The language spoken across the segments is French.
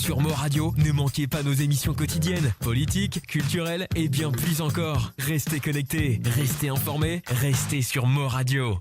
sur Mo Radio, ne manquez pas nos émissions quotidiennes, politiques, culturelles et bien plus encore. Restez connectés, restez informés, restez sur Mo Radio.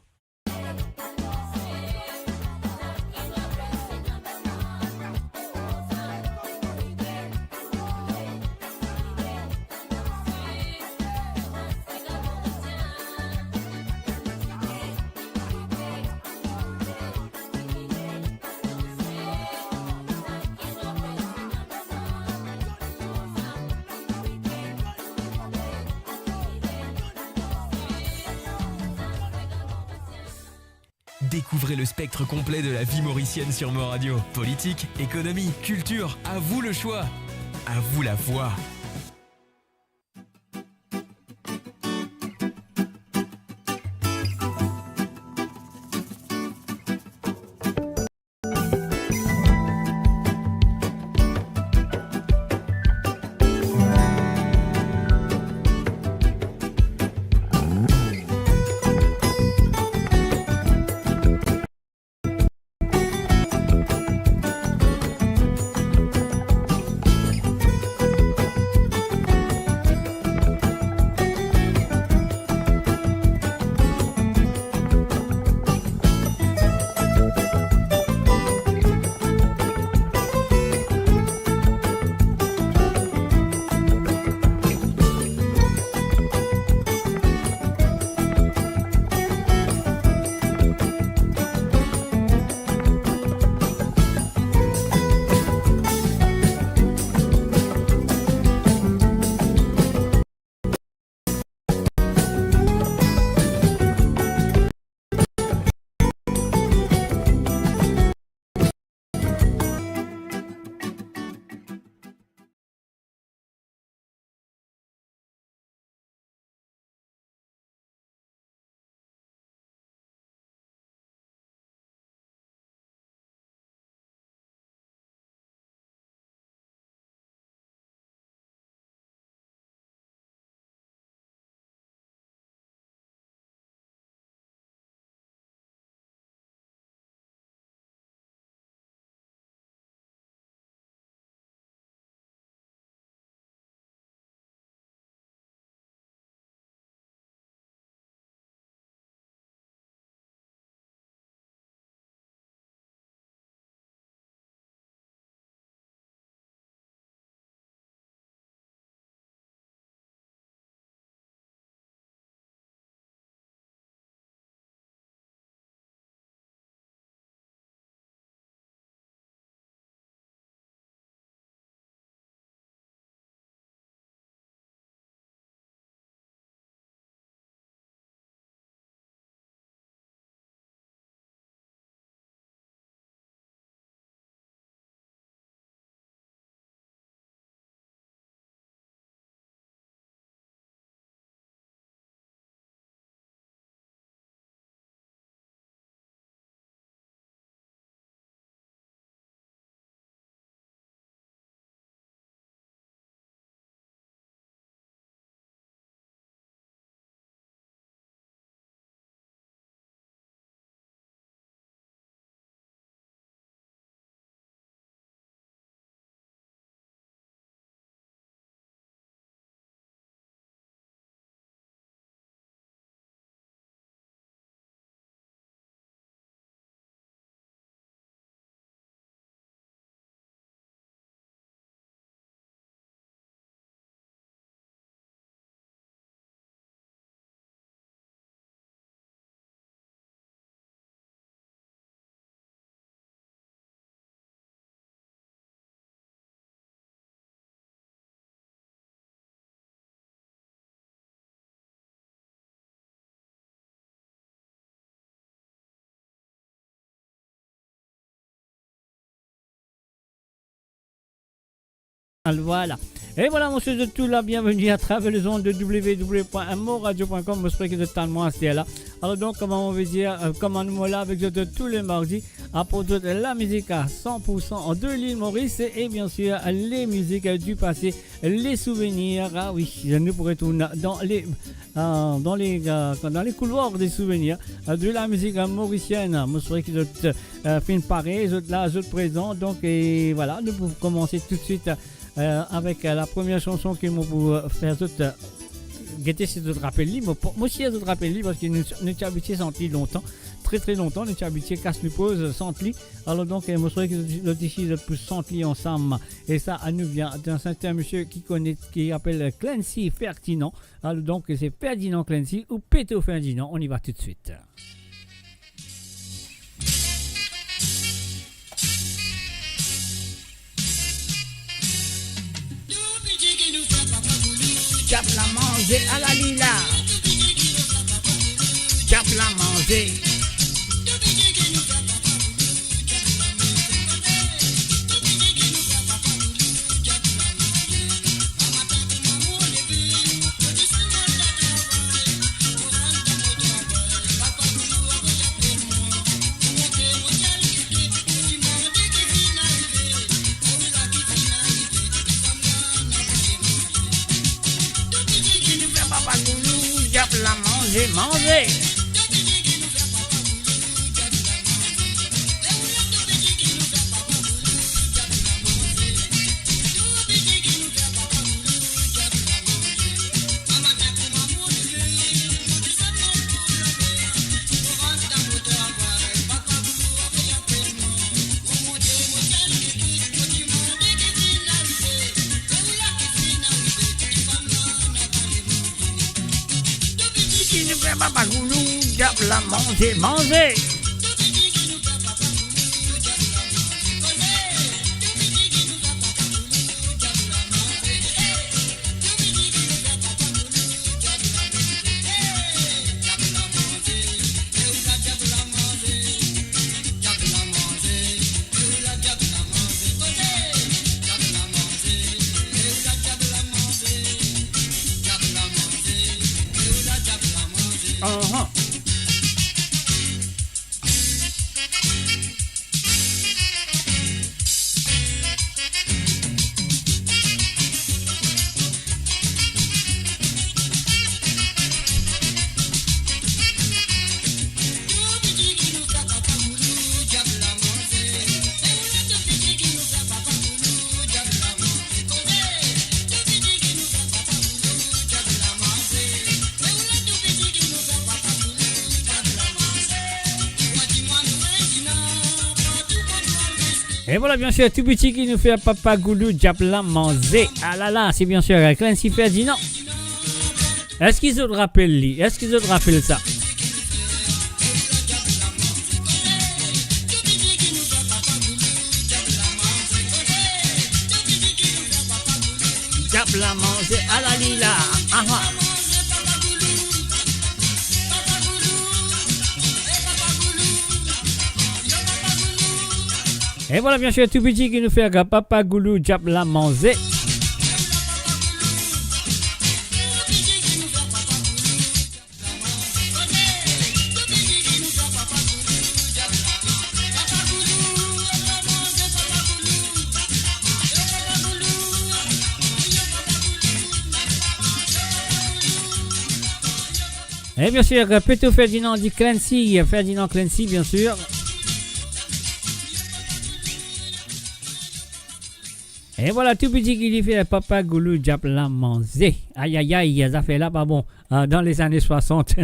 Découvrez le spectre complet de la vie mauricienne sur Mo Radio. Politique, économie, culture, à vous le choix. À vous la voix. Voilà. Et voilà, monsieur de tout là, bienvenue à travers les ondes de www.moradio.com. J'espère que vous êtes tellement assis là. Alors donc, comment on veut dire, comment nous là avec de tous les mardis à produire la musique à 100% de l'île Maurice et bien sûr les musiques du passé, les souvenirs. Ah oui, nous pourrons tourner dans les couloirs des souvenirs de la musique mauricienne. J'espère que vous êtes fin pareil, vous êtes là, vous êtes présents. Donc, et voilà, nous pouvons commencer tout de suite. Avec la première chanson que nous pour faire toute guetter c'est de rappeler libre moi aussi de rappeler libre parce que nous sommes habitués sans lit longtemps très longtemps nous sommes habitués casse nous pose sans lit alors donc moi je que le défi de plus sans lit ensemble et ça nous vient d'un certain monsieur qui appelle Clancy Ferdinand alors donc c'est Ferdinand Clancy ou Péto Ferdinand on y va tout de suite. Cap la manger à la lila. Cap la manger. Manger. Papa Goulou, diable la manger. Et voilà, bien sûr, tout petit qui nous fait Papa Goulou Diabla Manzé. Ah là là, c'est bien sûr Clancy Ferdinand. Est-ce qu'ils ont rappelé lui? Est-ce qu'ils ont rappelé ça? Diabla Manzé à la lila. Aha. Et voilà, bien sûr, tout petit qui nous fait Papa Goulou Diabla Manzé. Et bien sûr, Péto Ferdinand dit Clancy, Ferdinand Clancy, bien sûr. Et voilà, tout petit qui lui fait Papa Goulou Diabla Manzé. Aïe aïe aïe, ça fait là pas bon. Dans les années 60,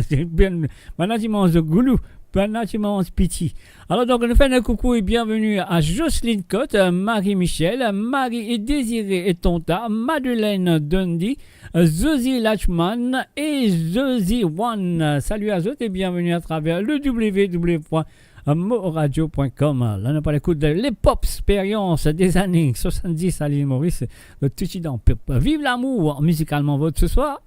maintenant tu manges Goulou, maintenant tu manges Piti. Alors donc, nous faisons un coucou et bienvenue à Jocelyne Cotte, Marie-Michel, Marie et Désiré et Tonta, Madeleine Dundee, Zosie Lachman et Zosie One. Salut à eux et bienvenue à travers le www.moradio.com. Là, on n'a pas l'écoute de l'hip-hop expérience des années 70 à l'île Maurice. Le petit dans vive l'amour musicalement votre ce soir.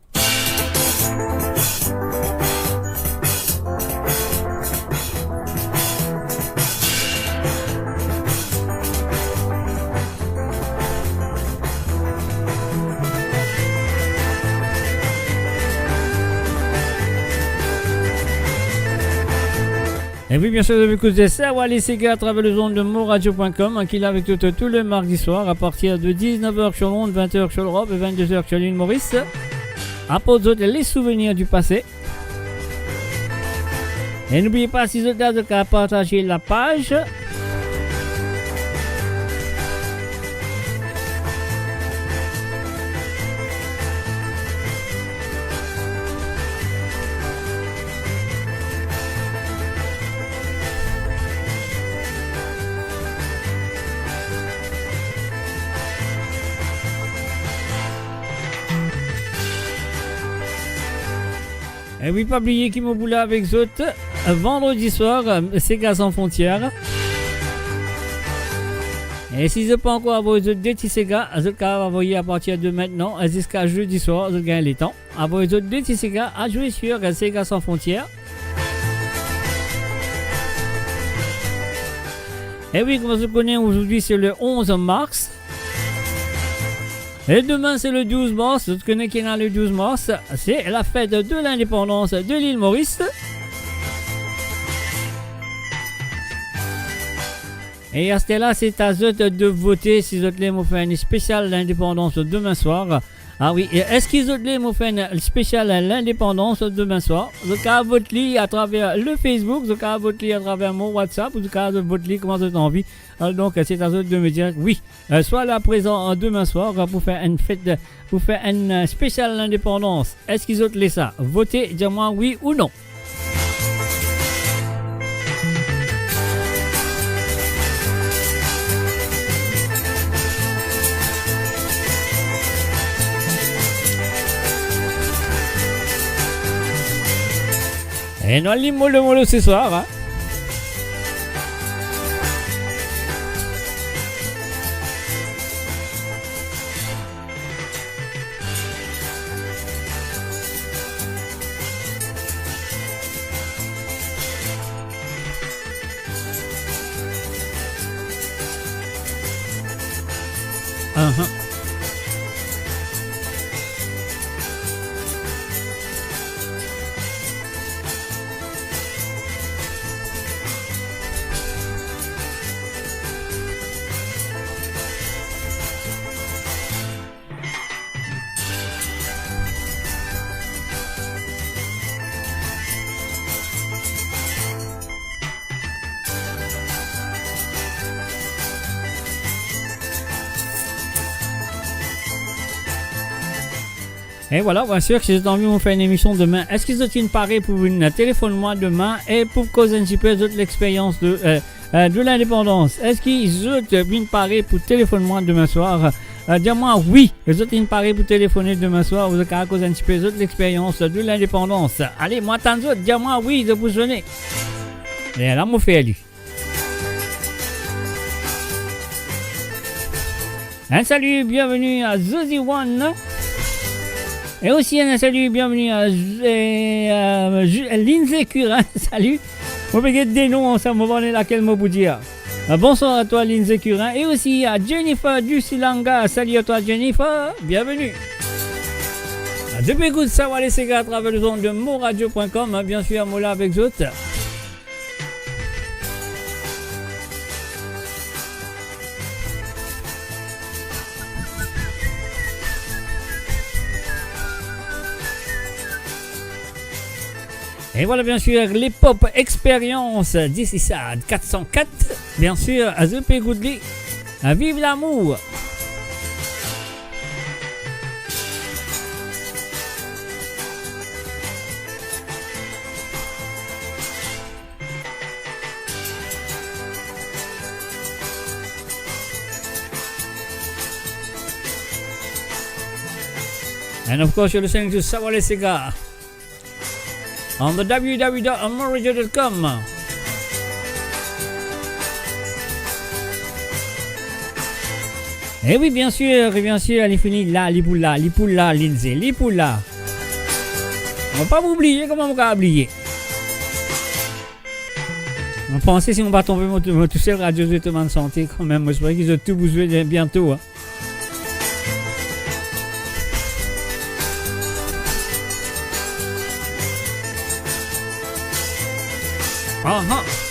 Et oui, bien sûr, vous écoutez ça, Wally Sega à travers les ondes de moradio.com, qui est avec tout le mardi soir à partir de 19h sur Londres, 20h sur l'Europe et 22h sur l'île Maurice. Apporte les souvenirs du passé. Et n'oubliez pas, si vous êtes à partager la page. Et oui, pas oublier qui m'a boulé avec eux vendredi soir, Sega sans frontières. Et si vous n'avez pas encore envoyé des petits Sega, vous pouvez envoyer à partir de maintenant jusqu'à jeudi soir, vous gagnez les temps. Envoyez des petits Sega à jouer sur Sega sans frontières. Et oui, comme vous connaissez, aujourd'hui c'est le 11 mars. Et demain c'est le 12 mars, vous connaissez qui est dans le 12 mars, c'est la fête de l'indépendance de l'île Maurice. Et à ce là c'est à eux de voter si vous voulez faire une spéciale l'indépendance demain soir. Ah oui, est-ce qu'ils ont fait une spéciale l'indépendance demain soir? Vous pouvez voter à travers le Facebook, vous pouvez voter à travers mon WhatsApp, vous pouvez voter comment vous avez envie. Donc c'est à eux de me dire oui, soit là présent demain soir pour faire une fête, pour faire une spéciale l'indépendance. Est-ce qu'ils ont laissé ça? Votez, dis-moi oui ou non. Et non, les mollo ce soir. Hein. Et voilà, bien sûr que si vous avez envie de vous faire une émission demain, est-ce qu'ils ont une parée pour une téléphone-moi demain et pour causer un petit peu de l'expérience de l'indépendance? Est-ce qu'ils ont une parée pour téléphone-moi demain soir? Dis-moi oui, ils ont une parée pour téléphoner demain soir, vous avez causer un petit peu de l'expérience de l'indépendance. Allez, moi tant d'autres, dis-moi oui, de vous sonner. Et là, mon fait lui. Un salut, bienvenue à Zozy One. Et aussi un salut, bienvenue à Lindsay Curin, salut. Vous pouvez des noms ensemble, on va voir laquelle mot vous dire. Bonsoir à toi Lindsay Curin. Et aussi à Jennifer du Silanga, salut à toi Jennifer, bienvenue. Depuis écoute ça va les Sega à travers le ondes de moradio.com, bien sûr, moi là avec autres. Et voilà bien sûr les Pop Experience d'ici ça 404, bien sûr à The P. Goodley, à Vive l'amour. And of course you're listening to Sawale Sega on the www.moradio.com. Et oui, bien sûr, elle est finie là, Lipoula, Lindsay, Lipoula. On va pas m'oublier, comment on va oublier? On pensait si on va tomber mon tout seul radio de santé quand même. Moi, je croyais qu'ils ont tout bougé bientôt. Hein. Uh-huh.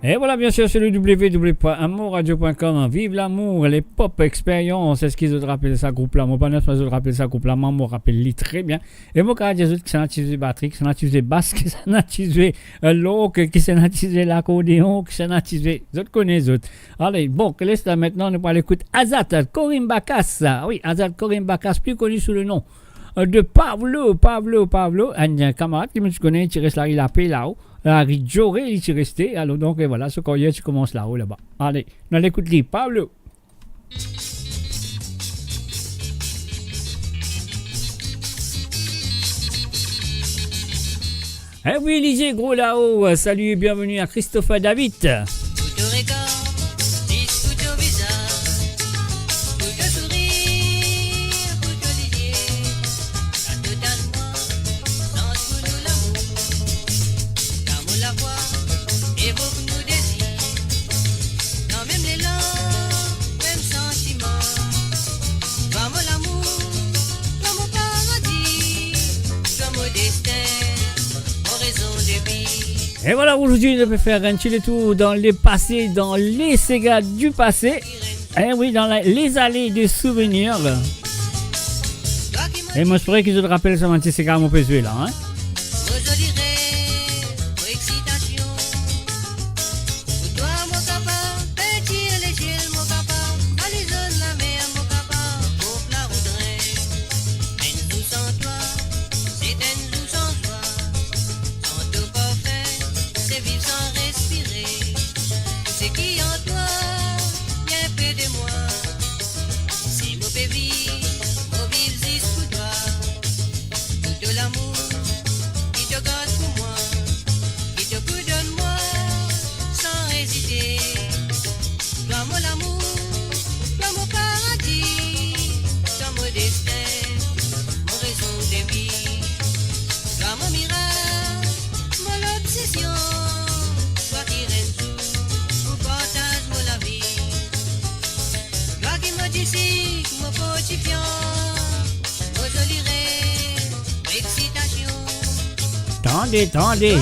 Et voilà, bien sûr, c'est le www.amourradio.com. Vive l'amour, les pop expériences. C'est ce qu'ils ont rappelé ça, groupe là. Moi, pas neuf, ils ont rappelé ça, groupe là. Moi, je rappelle très bien. Et moi, quand j'ai dit que ça n'a utilisé batterie, que ça n'a utilisé basse, que ça n'a utilisé l'eau, que ça n'a utilisé l'accordéon, que ça n'a utilisé. Vous connaissez les autres. Allez, bon, que laisse là maintenant, nous allons écouter Azat Corim Bakas. Oui, Azat Corim Bakas, plus connu sous le nom de Pablo, un camarade qui me connaît, il reste là, il a payé là-haut. Larry Joré, il est resté. Alors, donc, voilà, ce courrier, tu commences là-haut, là-bas. Allez, on l'écoute, Pablo. Eh oui, lisez gros là-haut. Salut et bienvenue à Christopher David. Et voilà, aujourd'hui, je vais faire un petit tour dans les passés, dans les Sega du passé. Et oui, dans les allées des souvenirs. Et moi, je ferais que je te rappelle sur un petit Sega à mon PSV là. Hein. Attendez.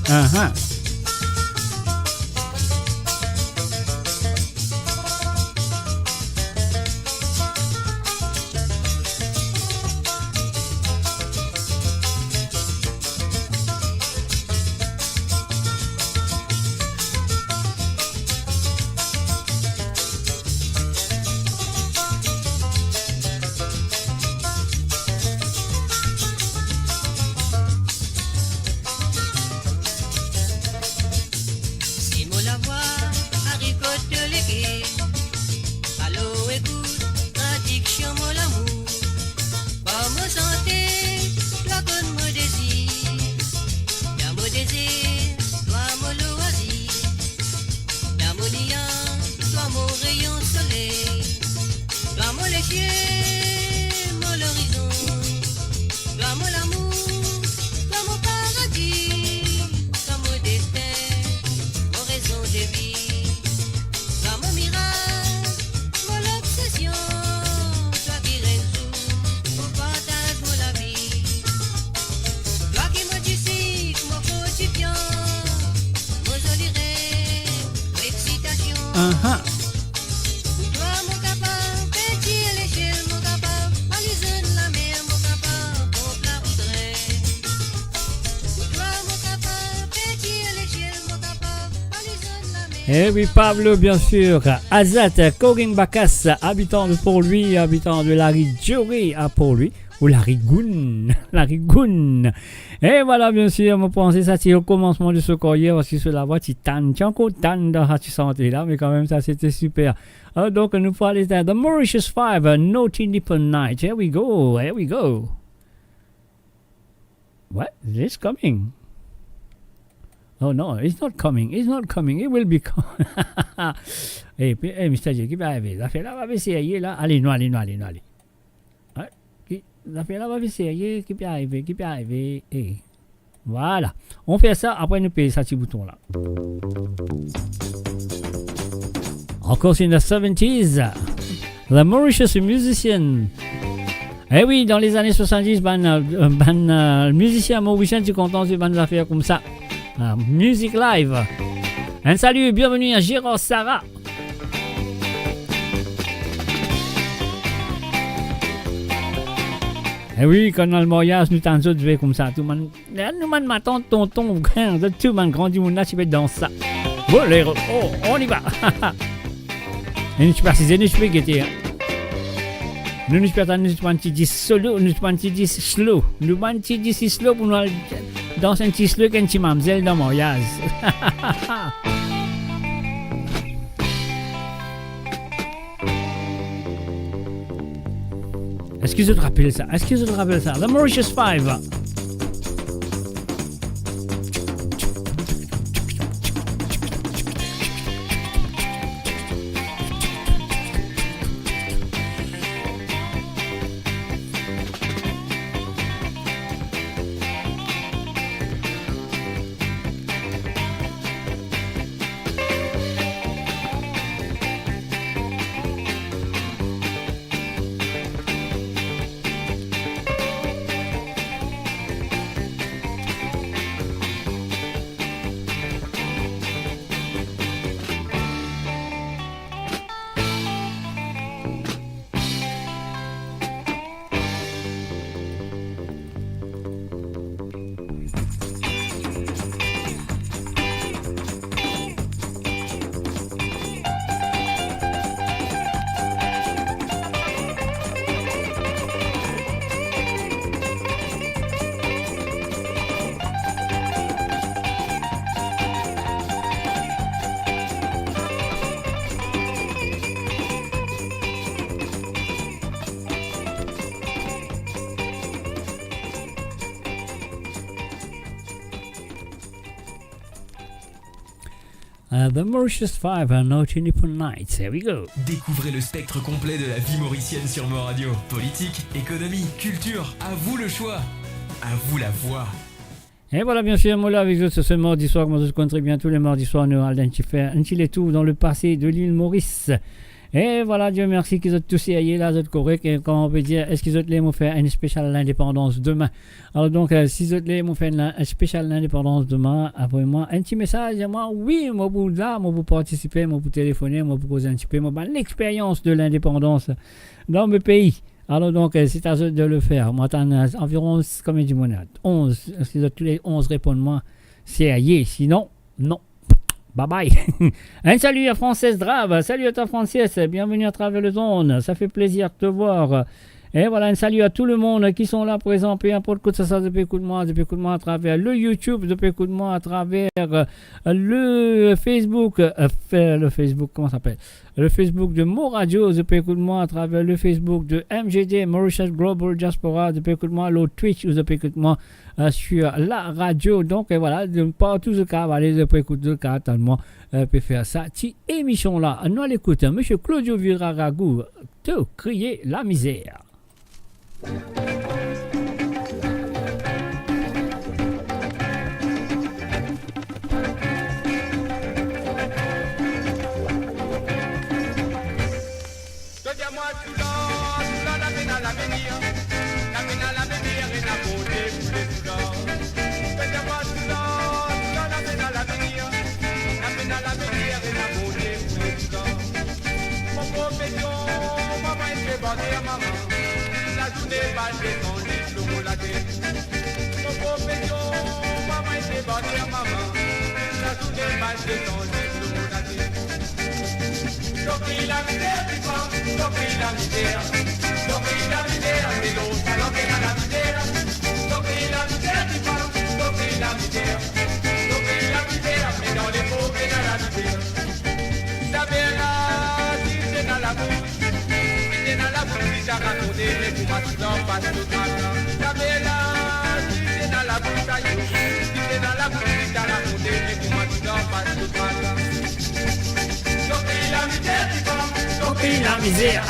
Uh-huh. Et oui, Pablo, bien sûr. Azat Corim Bakas, habitant de Larry Joré, pour lui. Ou Larry Goun. Et voilà, bien sûr, je pensais ça, c'est au commencement de ce courrier, parce que sur la voix, tu tannes dans la santé là, mais quand même, ça, c'était super. Donc, nous parlons de The Mauritius 5, Naughty Nippon Night. Here we go. What? Is this coming? Oh no, it's not coming. It will be coming. Mr. J, qui va arriver? La fait là, va essayer là. Allez. La fait là, va essayer. Qui peut arriver? Et voilà. On fait ça, après nous payer ça petit bouton là. Encore in the 70s, the Mauritius musician Eh oui, dans les années 70, musicien mauricien, tu content de des affaires comme ça. Music Live. Un salut, bienvenue à Gérard Sarah. Eh oui, quand on a le mariage, nous t'en jouons comme ça. Tout le monde, nous ma tante, tonton, tout le monde grandit, on a tu dans ça. Bolero, oh, on y va. Et nous, tu peux préciser, nous, tu peux guetter. Nous, nous, peux dire solo, nous, peux dire slow. Nous, peux dire slow pour nous danser un petit slow quand tu m'amzelles dans le mariage. Est-ce que je te rappelle ça? The Mauritius 5. The Mauritius 5, Naughty Nippon Nights, here we go. Découvrez le spectre complet de la vie mauricienne sur Mo Radio. Politique, économie, culture, à vous le choix, à vous la voix. Et voilà, bien sûr, moi là avec vous ce mardi soir, comme vous connaissez bien tous les mardis soirs, nous allons faire un petit tour dans le passé de l'île Maurice. Et voilà, Dieu merci qu'ils ont tous essayé là, c'est correct. Et quand on peut dire, est-ce qu'ils ont les faire une spéciale indépendance demain? Alors donc, si ils ont les faire une spéciale indépendance demain, après moi, un petit message à moi, oui, moi vous là, moi vous participer, moi vous téléphoner, moi vous poser un petit peu, moi l'expérience de l'indépendance dans mon pays. Alors donc, c'est à eux de le faire. Moi, t'en as environ, combien de monades? 11. Si tous les 11 répondent moi, c'est aillé. Sinon, non. Bye bye. Un salut à Frances Drave. Salut à toi Frances. Bienvenue à travers le zone. Ça fait plaisir de te voir. Et voilà, un salut à tout le monde qui sont là présents. Peu importe que ça depuis coup de moi à travers le YouTube, depuis coup de moi à travers le Facebook. Le Facebook, comment ça s'appelle? Le Facebook de Mo Radio, depuis coup de moi à travers le Facebook de MGD, Mauritius Global Diaspora, depuis coup de moi, le Twitch, depuis coup de moi sur la radio. Donc voilà, pas tout ce cas, allez, depuis coup de cas, tellement peut faire ça. Cette émission là, nous à l'écoute, Monsieur Claudio Viraragou, te crier la misère. La misère,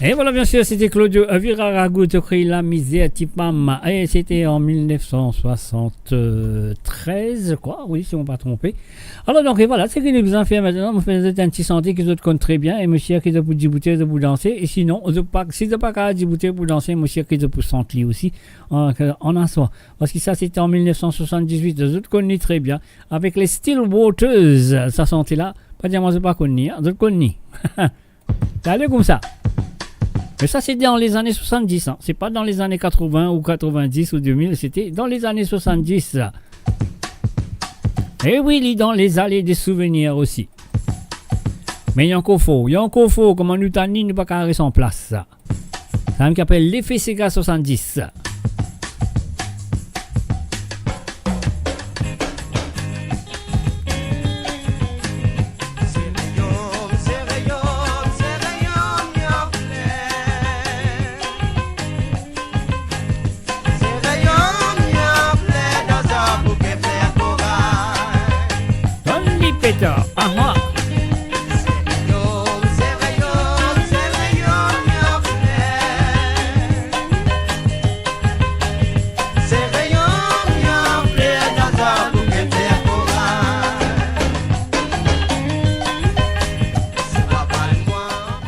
Et voilà, bien sûr, c'était Claudio Viraragut qui la misère Tipam. Et c'était en 1973, quoi. Oui, si on ne pas trompé. Alors, donc, et voilà, c'est ce que nous avons fait maintenant. Vous faites un petit santé qui vous compte très bien. Et monsieur qui vous dit bouteille de vous danser. Et sinon, si vous n'avez pas qu'à dire bouteille pour danser, monsieur qui vous sentir aussi en un soir. Parce que ça, c'était en 1978. Vous connaissez très bien. Avec les Stillwaters, ça sentait là. Pas dire, moi, je ne sais pas connu. Vous connaissez. C'est allé comme ça. Mais ça, c'était dans les années 70. Hein. C'est pas dans les années 80 ou 90 ou 2000. C'était dans les années 70. Et oui, il est dans les allées des souvenirs aussi. Mais il y a encore faux. Comment nous t'en dit, nous pas carré sans place. Ça qui appelle l'effet Sega 70. Aha.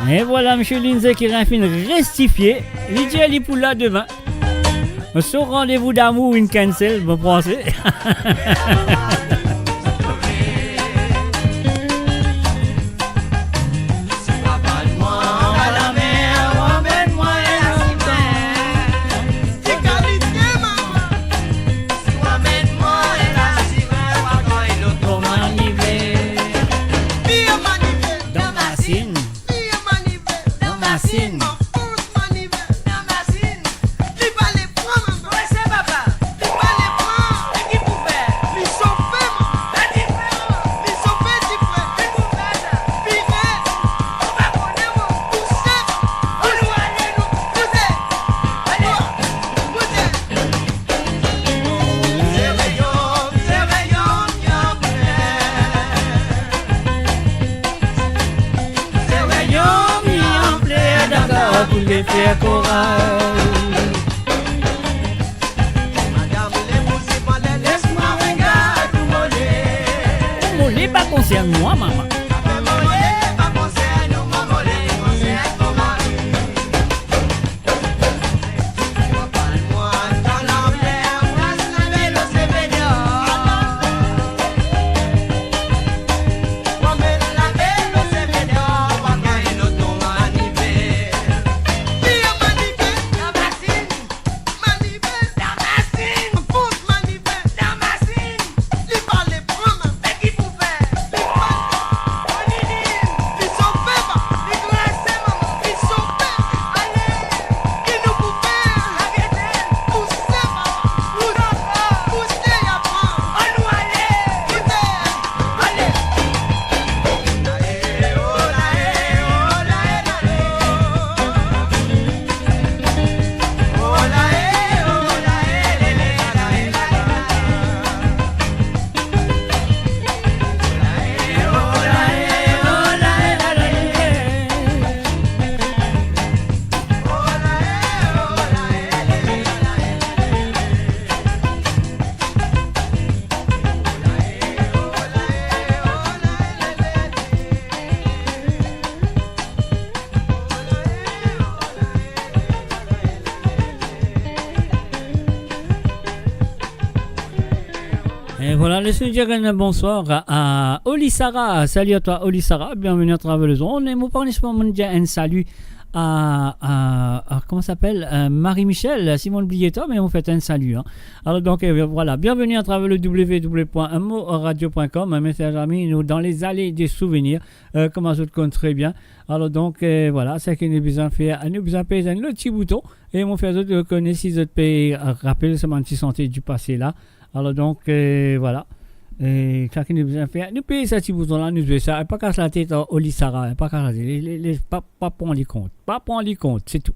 Et voilà, M. Lindsay qui refine rectifié. Lydia est pour là demain. Son rendez-vous d'amour, une cancel, vous pensez? Concerne-moi, maman. Alors, laisse-nous dire un bonsoir à Oli Sarah. Salut à toi, Oli Sarah. Bienvenue à travers le zone. Et mon parle dire un salut à comment ça s'appelle Marie-Michel. Si on oubliait toi, mais on fait un salut. Hein. Alors, donc, voilà. Bienvenue à travers le www.moradio.com. Un message ami, nous, dans les allées des souvenirs. Comme je compte très bien. Alors, donc, voilà. C'est qu'il nous besoin de faire. Nous besoin de faire un petit bouton. Et mon frère, je connais si je peux rappeler ce petit santé du passé là. Alors donc, voilà. Et chacun nous besoin faire. Nous payons ce petit bouton-là, nous faisons ça. Et pas casse la tête au lit Sarah. Pas casse la tête. Pas prendre les comptes. Pas prendre les comptes, c'est tout.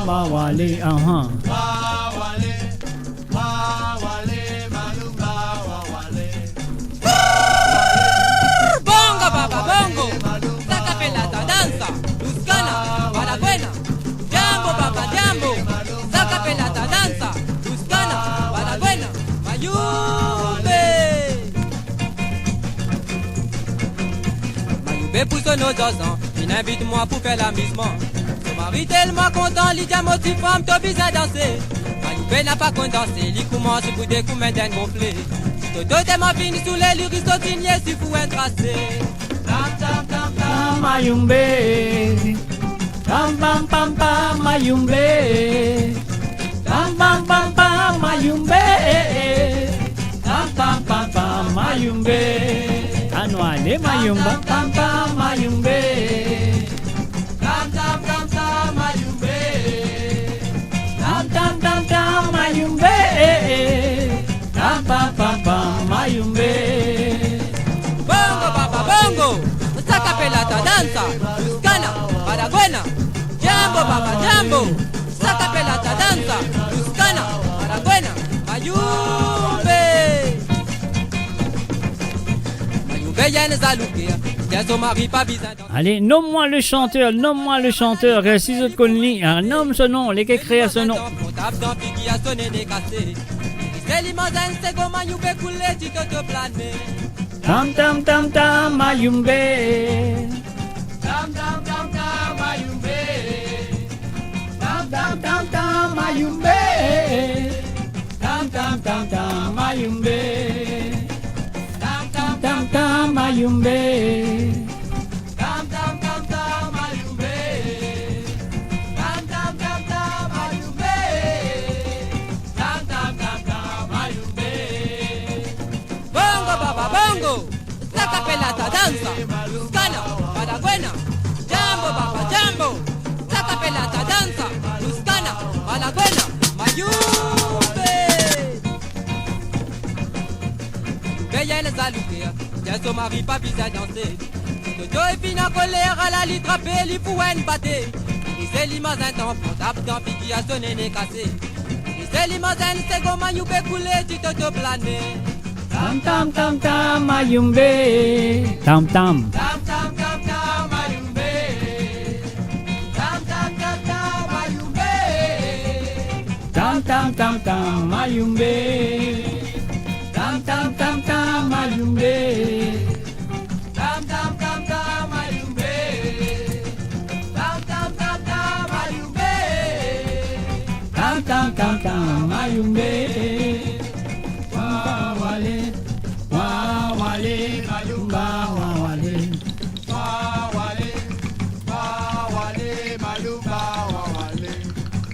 Mawale, Bongo, baba, bongo. Saca pelata, danza. Luscana, para buena. Jambo, baba, jambo. Saca pelata, danza. Luscana, para buena. Mayumbe. Mayumbe pousse nos 2 ans. Il invite moi pour faire l'amusement. Son mari tellement content, il dit à mon petit femme, t'as besoin de danser. Mayumbe n'a pas condensé, il commence pour des coups d'un gonflé. Toto tellement fini sous les lyriques sautiniers, si vous un tracé. Tam tam tam tam Mayumbe. Tam pam pam pam Mayumbe. Tam pam pam pam Mayumbe. Tam pam pam pam Mayumbe. Anuale Mayumba. Tam pam Mayumbe. tam tam tam tam Mayumbe. Tam tam tam tam Mayumbe. Tam pam pam pam Mayumbe. Bongo baba bongo, saca pelata danza, Luscana, para buena. Jambo baba jambo, saca pelata danza, Luscana, para buena. Mayumbe. Mayumbe yana zalukia, y'a son mari pas bizarre. Allez, nomme-moi le chanteur, nomme-moi le chanteur. Si je te connais, nomme ce nom, les créer ce nom. On tape dans Piggy à sonner des cassés. C'est l'imagine, c'est comme Mayumbe couler, tu te planer. Tam tam tam tam Mayumbe. Tam tam tam tam Mayumbe. Tam tam tam tam Mayumbe. Tam tam tam tam Mayumbe. Tam tam Tam tam Mayumbe. tam tam tam tam Mayumbe. Tam tam tam tam Mayumbe. Tam tam tam tam Mayumbe. Bongo baba bongo, saca pelata danza, Luscana, para buena. Jambo baba jambo, saca pelata danza, Luscana, para buena. Mayumbe. Veille les aloukia, y'a son mari pas bizarre danser. Toto est fini en colère à la litre appelée, il faut une pâté. Il s'est l'image un temps, on tape dans Piggy à sonner les cassés. Il s'est l'image un second, Mayumbe couler, tu te planer. Tam tam tam tam Mayumbe. Tam tam. Tam tam tam tam Mayumbe. Tam tam tam tam Mayumbe. Tam tam tam tam Mayumbe. Tam tam tam tam Mayumbe. Tam tam tam tam Mayumbe. Tam tam tam tam Mayumbe. Tam tam tam tam Mayumbe. Wawale, wawale, Mayumba, wawale. Wawale, wawale, Mayumba, wawale.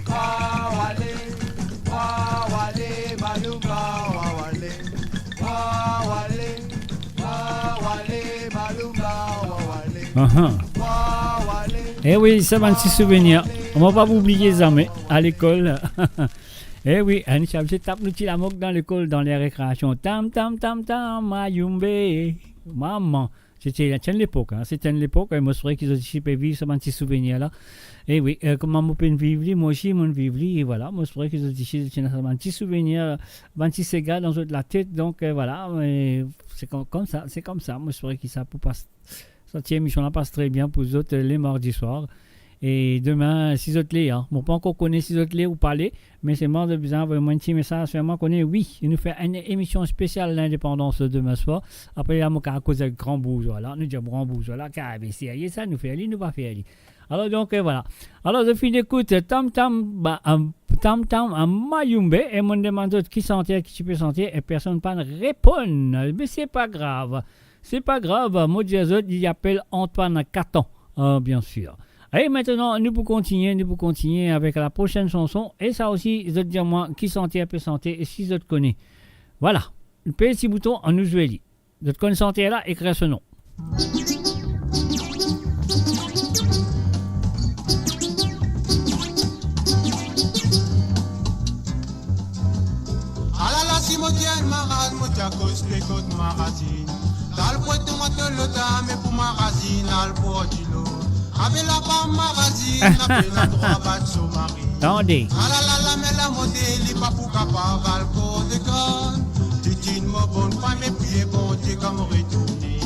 Wawale, wawale, Mayumba, wawale. Wawale, wawale, Mayumba, wawale. Wawale. Eh oui, ça va un petit souvenir. On va pas vous oublier jamais à l'école. Eh oui, Anissa, je tape le petit lamoc dans l'école, dans les récréations. Tam tam tam tam, Mayumbe. Maman. C'était l'époque, hein. C'était l'époque. Et moi, je crois qu'ils ont dit, vivre ce petit souvenir-là. Eh oui, comment on peut vivre, moi aussi, mon vivre, et voilà. Moi, je crois qu'ils ont dit, c'est un petit souvenir, un petit cigare dans la tête. Donc, voilà. C'est comme ça, c'est comme ça. Moi, je crois que ça peut pas. Cette émission-là passe très bien pour les autres les mardis soirs. Et demain, si autres les, hein. Bon, pas encore connaître si autres les ou parler, mais c'est mort de bizarre, envoyez-moi un petit message, vraiment connaît, oui, il nous fait une émission spéciale l'indépendance demain soir. Après, il y a mon cas à cause de grand bourgeois, là, nous disons grand bourgeois, là, car c'est ça, nous fait aller, nous pas faire aller. Alors, donc, voilà. Alors, je finis d'écoute, tam tam, à Mayumbe, et mon demande qui sentait, qui tu peux sentir, et personne pas répond. Mais c'est pas grave. C'est pas grave. Moi, il appelle Antoine Caton, bien sûr. Et maintenant, nous pouvons continuer avec la prochaine chanson. Et ça aussi, je te dis moi, qui sentait, peut sentir, et si je te connais. Voilà. Le petit bouton en usually. Je te connais sentir là, écrire ce nom. Simodienne marade, motia cause les côtes marazine. Dans le poitou, moi te le dame, pour marazine, al portilo. Avec la femme marazine, avec la droite bat son mari. Attendez. La, mais la modèle, il pas pour capable, al corps de gonne. Titine, ma bonne femme, et puis bon Dieu, comme retourner.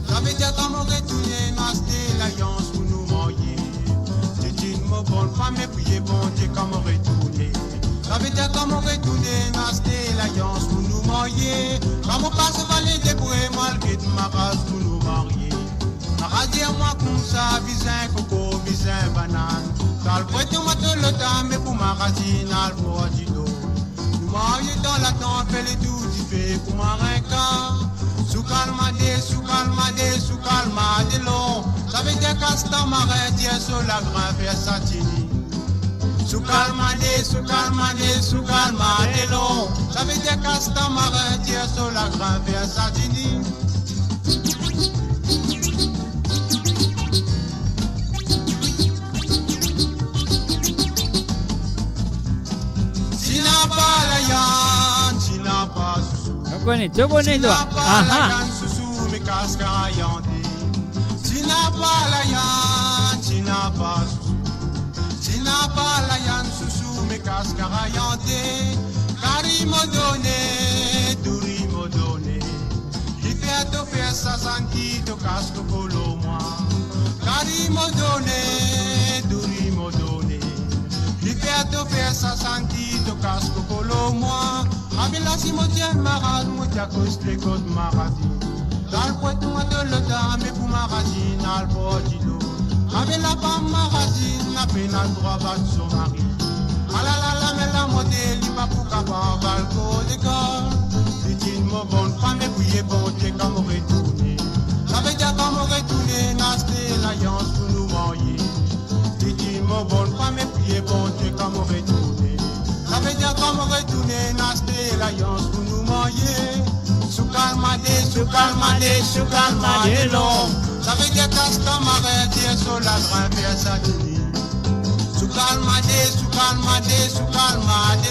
Ça veut dire comme retourner, nasté l'alliance pour nous marier. Titine, ma bonne femme, et puis bon Dieu, comme retourner. Ça veut dire comme retourner, nasté l'alliance pour nous marier. Comme on passe valer des bruits, malgré ma race pour nous marier. Dire moi comme ça, bisin coco, bisin banane. Dans le poitou, moi te le dame, mais pour ma racine, al portilo. Nous marier dans la tente, fait les tout, il fait pour ma rinca. Sous calmade, long. Ça veut dire qu'à marin, tiens sur la grain vers Satini. Sous calmade, long. Ça veut dire qu'à marin, tiens sur la grain vers Satini. Tu connais toi. Ah mes casques raillantés. Tu n'as pas la yann, tu n'as pas sous. Tu n'as pas la yann sous mes casques raillantés. Car il m'a donné, tout il m'a donné. Il fait te faire ça senti, te casque polo moi. Car il m'a donné, tout il m'a donné. Il fait te faire ça senti, te casque polo moi. Avec la cimotienne marade, moi t'accouche les côtes maradines. Dans le poitou, moi te le dame, et pour maradine, al portilo. Avec la femme maradine, la peine à droit battre son mari. Ah la, mais la modèle, il va pour capable, al corps de gars. C'est une bonne femme, et puis bon, t'es comme retourner. Ça veut dire comme retourner, nasté l'alliance pour nous marier. C'est une bonne femme, et puis bon, t'es comme retourner. Ça veut dire comme retourner, nasté l'alliance pour nous marier. Sous calmade, long. Ça veut dire qu'à marin, tiens sur la grain vers Satini. Sous calmade,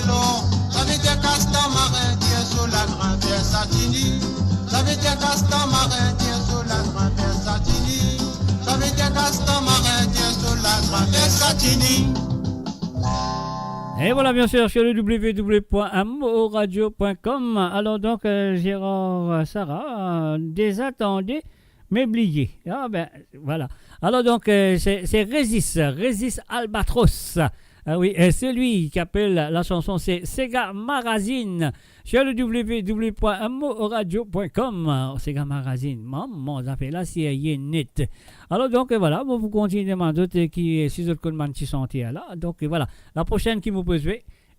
long. Ça veut dire qu'à marin, tiens sur la grain vers Satini. Ça veut dire qu'à marin, tiens sur la grain vers Satini. Ça veut dire qu'à marin, tiens sur la grain vers Satini. Et voilà, bien sûr, sur le www.amoradio.com. Alors donc, Gérard Sarah, désattendez, mais oubliez. Ah ben, voilà. Alors donc, c'est Résist Albatros. Ah oui, c'est lui qui appelle la chanson, c'est Sega Magazine. Sur le www.amoradio.com. Sega Magazine. Maman, ça fait là, c'est net. Alors donc, voilà, vous continuez de demander qui si autres de qui sont là. Donc voilà, la prochaine qui me pose,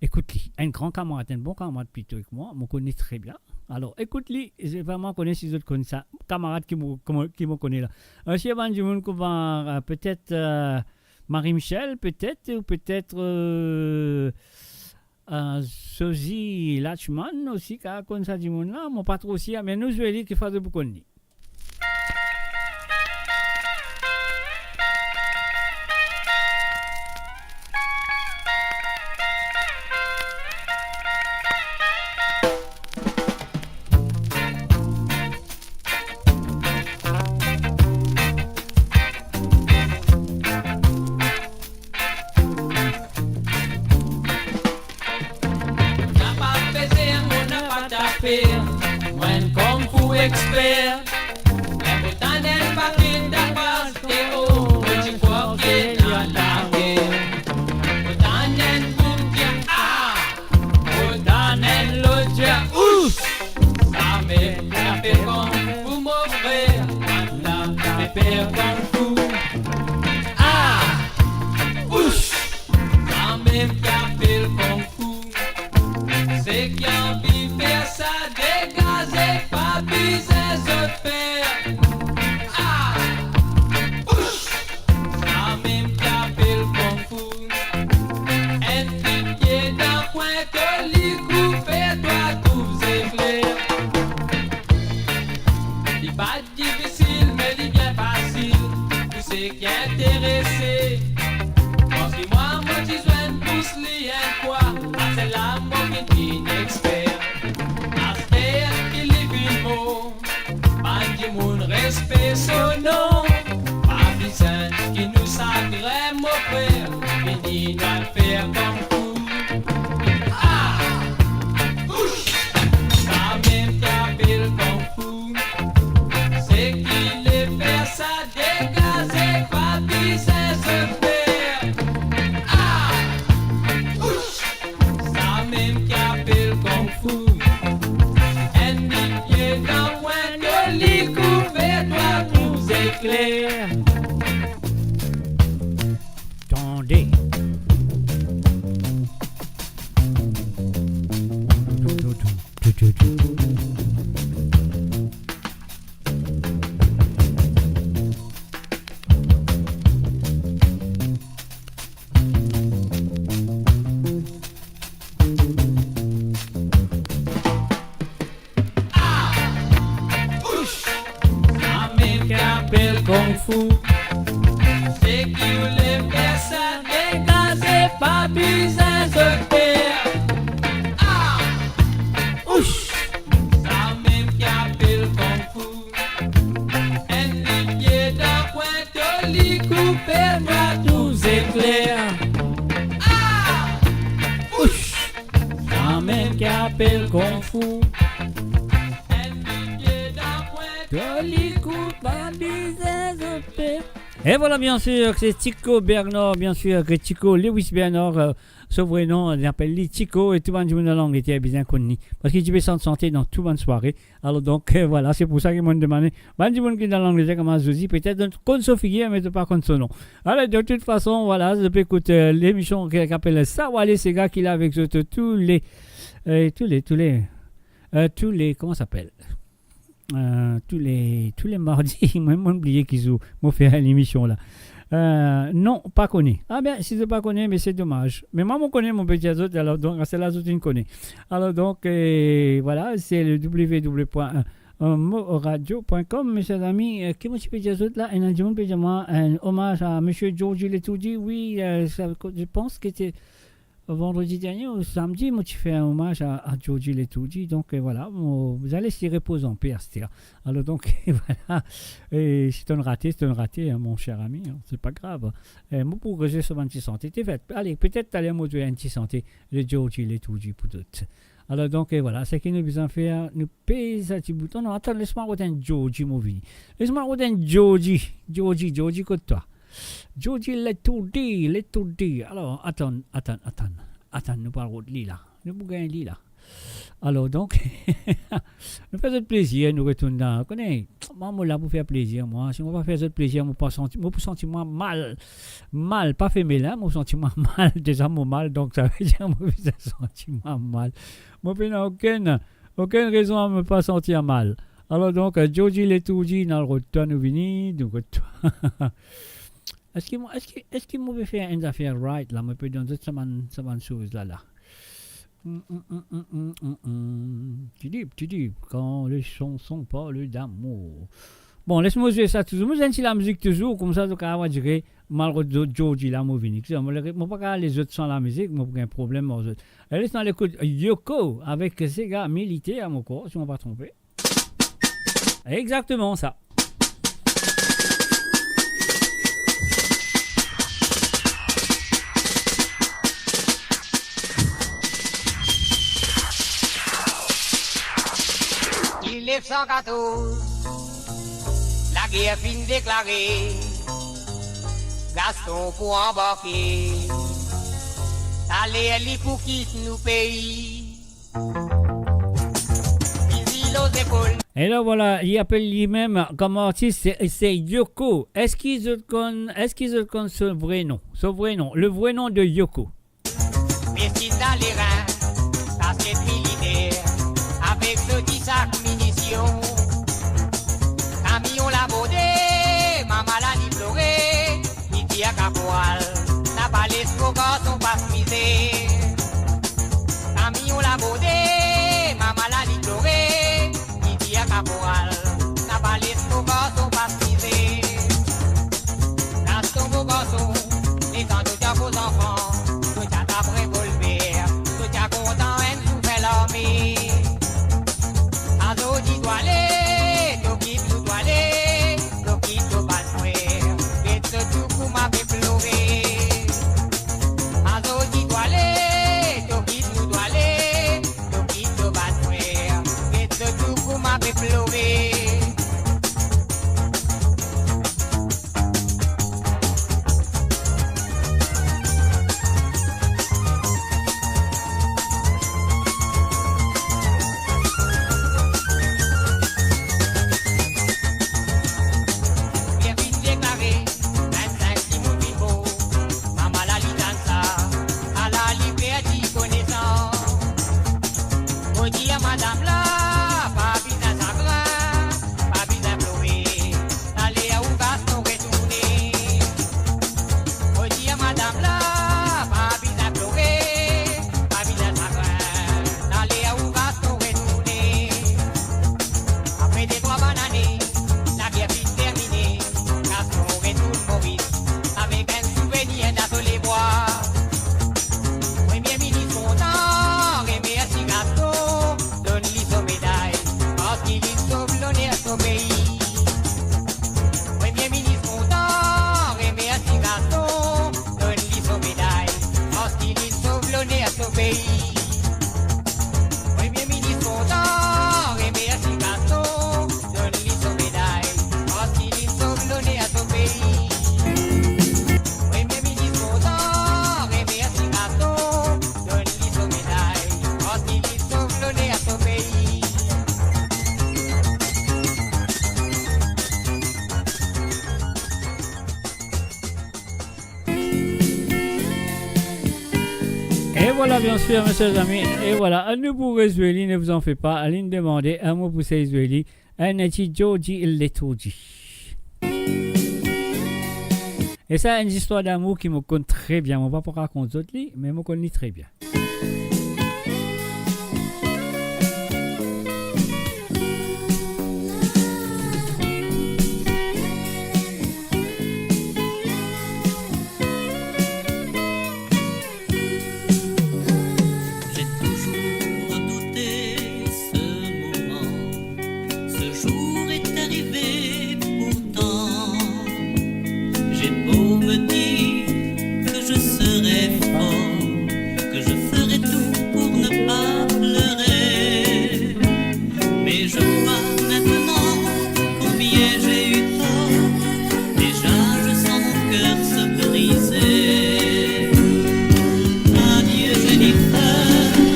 écoute-lui. Un grand camarade, un bon camarade plutôt que moi, me connaît très bien. Alors écoute-lui, j'ai vraiment connu si autres connaissent ça. Camarade qui me connaît là. Si avant du monde qu'on va peut-être Marie-Michel, peut-être, ou peut-être Sozy Lachman aussi, qui a connu ça du monde là, mon pas trop aussi, mais nous je vais dire qu'il faut de beaucoup connaître. When Kung Fu expert, every time them back in the past, they oh, when you walk in and down. même qui appelle Kung Fu. Un pied d'un coin que l'y coupe, toi tous éclairs. Il pas difficile, mais il bien facile. Tout ce qui est intéressé. Parce que moi je suis un pouce li un quoi. C'est là moi qui suis expert. Aspect qu'il est vivant. Pas de mon respect son nom. Pas besoin qui nous s'agrée mon frère. Vini nous faire comme fou. Ah! Ouch! Ça même qui appelle comme fou. C'est qu'il est fait ça dégager. Pas besoin se faire. Ah! Ouch! Ça même qui appelle comme fou. Un pied dans coin de l'y couper, toi nous éclaire. Attendez. La même qui appelle Kung Fu. C'est qui voulait faire ça, dégager, pas besoin de faire. Ah! Ouch! La même qui appelle Kung Fu. Un pied d'un coin de l'y couper, moi tous éclairs. Ah! Ouch! La même qui appelle Kung Fu. Et voilà, bien sûr, c'est Tico Bernard, bien sûr, que Tico Lewis Bernard, ce vrai nom, on appelle lui Tico, et tout le monde dans la langue était bien connu. Parce qu'il devait s'en santé dans toute bonne soirée. Alors donc, voilà, c'est pour ça qu'ils m'ont demandé. Ben, du monde qui est dans l'anglais, comme je dis, peut-être qu'on se figure, mais pas contre son nom. Alors, de toute façon, voilà, je peux écouter l'émission qui s'appelle Sawale Sega, qu'il a avec tous les, comment ça s'appelle? Tous les mardis, même oublié qu'ils m'ont fait l'émission là. Non, pas connu. Ah ben, si je pas connais, mais c'est dommage. Mais moi, je connais mon petit azot, alors donc, c'est là que je connais. Alors donc, voilà, c'est le www.moradio.com, mes chers amis. Qui m'a petit azot là? Et un hommage à monsieur Georgie Letoudi. Oui, je pense que c'était vendredi dernier ou samedi, moi, tu fais un hommage à Georgie Letoudi. Donc voilà, vous allez s'y reposer en paix. Alors donc voilà, et c'est un raté, hein, mon cher ami, hein, c'est pas grave. Moi, pour que j'ai ce petit santé, t'es fait. Allez, peut-être t'allais me dire un petit santé de Georgie Letoudi pour toutes. Alors donc voilà, c'est qu'il nous besoin faire, nous pèse un petit bouton. Non, attends, laisse-moi retenir Georgie Movini. Laisse-moi retenir Georgie, côté toi. Georgie Letoudi. Alors, attends, nous parlons de là. Nous bougeons un lit là. Alors donc, nous faisons plaisir, nous retournons dans. Connais, moi, là pour faire plaisir, moi. Si on va faire plaisir, moi, pour sentir moi mal, pas fait mal, moi, sentir moi mal, déjà, moi mal, donc ça veut dire, moi, je sentir moi mal. Moi, je n'ai aucune raison à me pas sentir mal. Alors donc, Georgie Letoudi, dans le retour, nous venons, donc, Est-ce qu'il m'avait fait une affaire right là, mais peut dans cette semaine chose là. Tu dis, quand les chansons parlent d'amour. Bon, laisse-moi jouer ça toujours. Moi, j'aime la musique toujours, comme ça, donc, on va dire, malgré Georgie là, moi, vini. Je ne peux pas les autres sans la musique, moi, j'ai un problème aux autres. Laisse dans l'écoute Yoko avec ces gars militaires à mon corps, si on ne va pas tromper. Exactement ça. En 1914, la guerre fin déclarée, Gaston pour embarquer, aller pour quitter nos pays, ils aux épaules. Et là voilà, il appelle lui-même comme artiste, c'est Yoko. Est-ce qu'ils connaissent ce vrai nom? Le vrai nom de Yoko. Mais si dans les reins, casquette militaire, avec ce 10 sacs munitions, camion la bodée, maman l'a dit pleurer, il dit à Caporal, n'a pas les slogans, son pas misé. Camille la beauté, maman la litorée, il dit à Caporal, n'a pas les slogans, son pas misé. Gaston, beau garçon, les temps de ta vos enfants, tout à ta revolver, tout à content, elle nous fait l'armée. Azo dit doit aller, to quitte nous doit aller, to quitte au bas de et tout coup m'a fait pleurer. Azo dit doit aller, to quitte nous doit aller, to quitte au bas de et tout coup m'a fait pleurer. Madame là, pas besoin de chagrin, pas besoin de pleurer, allez à où Gaston retourner. Oh dis à madame là, pas besoin de pleurer, pas besoin de chagrin, allez à où Gaston retourner. Après des 3 bonnes années, la guerre vite terminée, Gaston retourne Maurice, avec un souvenir dans les bois. Premier ministre content, remercie Gaston. Il sauve l'honneur de son pays. Premier ministre content, remercie Gaston, donne-lui son médaille, parce qu'il sauve l'honneur de son pays. Premier ministre content, remercie Gaston, donne-lui son médaille, parce qu'il sauve l'honneur de son pays. Premier ministre content, remercie Gaston, donne-lui son médaille, parce qu'il sauve l'honneur de son pays. Et voilà, bien sûr, mes chers amis, et voilà, nous pour Israëli, ne vous en faites pas, allez nous demander un mot pour ces Israéli, un petit Joji il l'est tout dit. Et ça, une histoire d'amour qui me connaît très bien, on va pas raconter d'autres, mais me connaît très bien. Me dire que je serai fort, que je ferai tout pour ne pas pleurer. Mais je vois maintenant combien j'ai eu tort. Déjà je sens mon cœur se briser. Adieu Jennifer,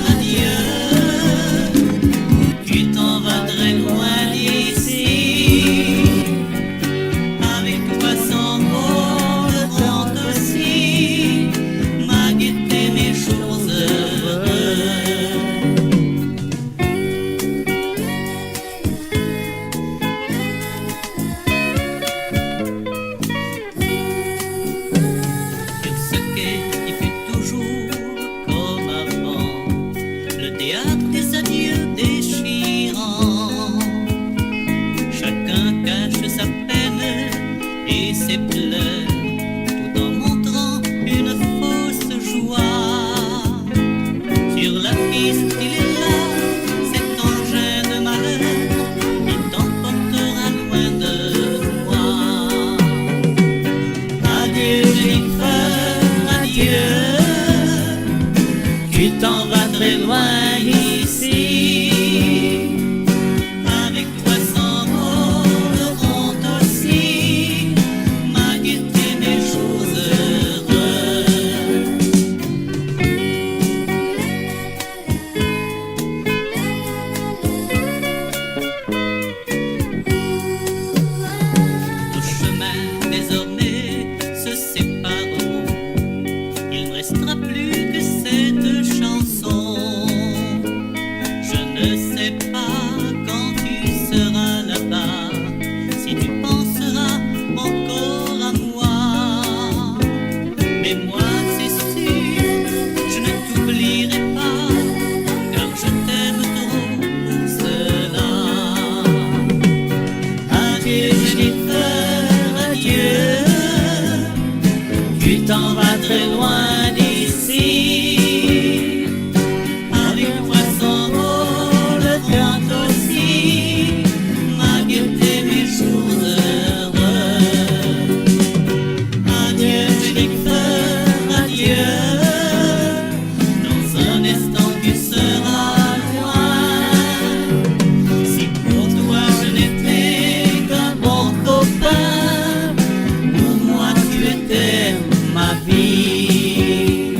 adieu. Tu t'en vas très loin d'ici. Avec toi sans mots m'a guetté mes choses heureuses. Sur ce quai qui fut toujours comme avant, le théâtre des adieux déchirants. Chacun cache sa peine et ses pleurs, sur la piste, il est là, cet engin de malheur, il t'emportera loin de moi. Adieu Jennifer, adieu, tu t'en vas très loin d'ici. Avec toi sans mots, le honte aussi m'a guetté mes choses heureuses. t'en vas très loin d'ici. Avec toi s'envole le vent aussi, ma gaieté, mes jours heureux. Adieu, Victor, adieu. Dans un instant tu seras loin. Si pour toi je n'étais qu'un bon copain, pour moi tu étais ma vie.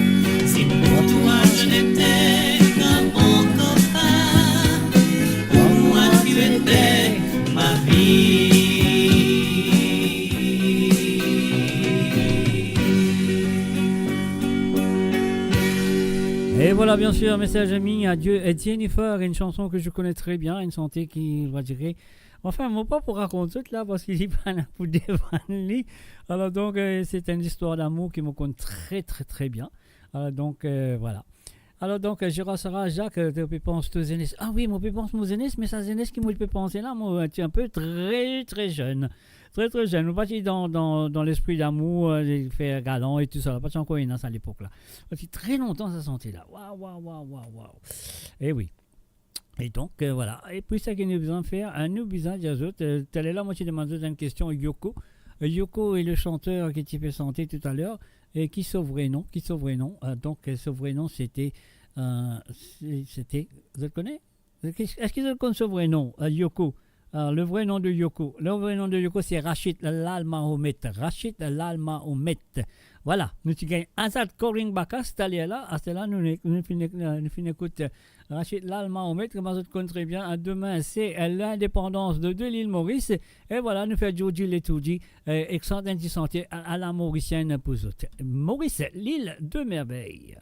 Si pour toi je n'étais qu'un bon copain, pour moi tu étais ma vie. Et voilà, bien sûr, un message ami à Dieu et Jennifer, une chanson que je connais très bien, une chanson qui, on va dire, enfin, moi pas pour raconter tout là, parce qu'il est pas là pour dévaler. Alors donc, c'est une histoire d'amour qui me compte très très très bien. Alors donc, voilà. Alors donc, Gérard Sarah, Jacques, tu peux penser aux zénès. Ah oui, moi je pense aux zénès, mais ça zénès qui moi je peux penser là, moi, tu es un peu très très jeune. Très très jeune, on pas dans l'esprit d'amour, faire galant et tout ça, pas encore une à l'époque là. Parce que très longtemps ça sentait là. Waouh, waouh, waouh, waouh, waouh. Et oui. Et donc voilà. Et puis ça qu'il nous a besoin de faire, nous besoin de dire autres. Tu allais là, moi tu demandais une question à Yoko. Yoko est le chanteur qui t'y fait chanter tout à l'heure. Et qui sauverait non, donc son vrai nom c'était, c'était, vous le connaissez? Est-ce que vous connaissez son vrai nom, Yoko? Alors, le vrai nom de Yoko. Le vrai nom de Yoko, c'est Rachid Lal Mahomet. Rachid Lal Mahomet. Voilà. Nous gagnons Azad Koring Baka, c'est allé là. À cela, nous finissons écouter Rachid Lal Mahomet, comme vous connaissez très bien. Demain, c'est l'indépendance de l'île Maurice. Et voilà, nous faisons Joji Letouji, excellent santé à la Mauricienne pour vous. Maurice, l'île de merveille.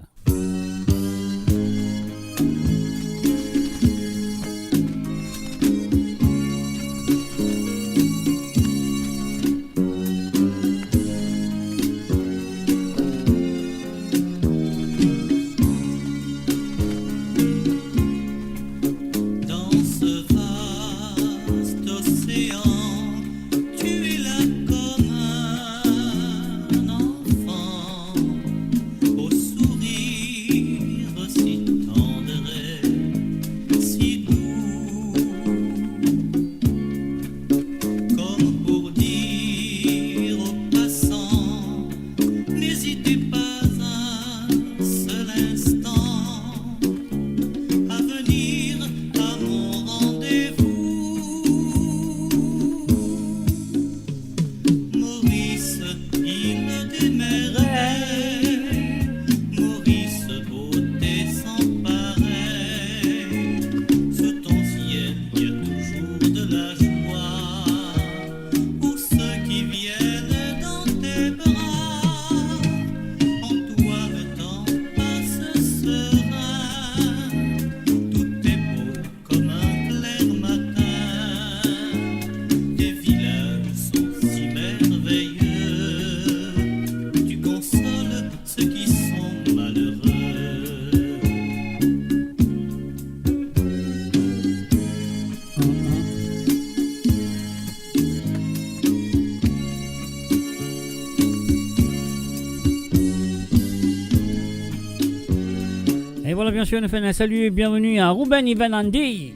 Et voilà, bien sûr, nous faisons un salut et bienvenue à Ruben Ivan Andy.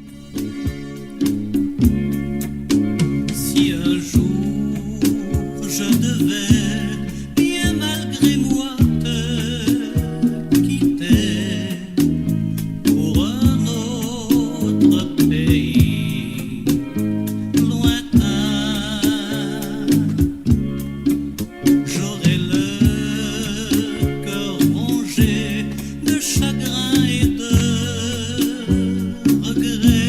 Si un jour je devais bien malgré moi te quitter pour un autre pays lointain, j'aurais le cœur rongé de chagrin et de regret.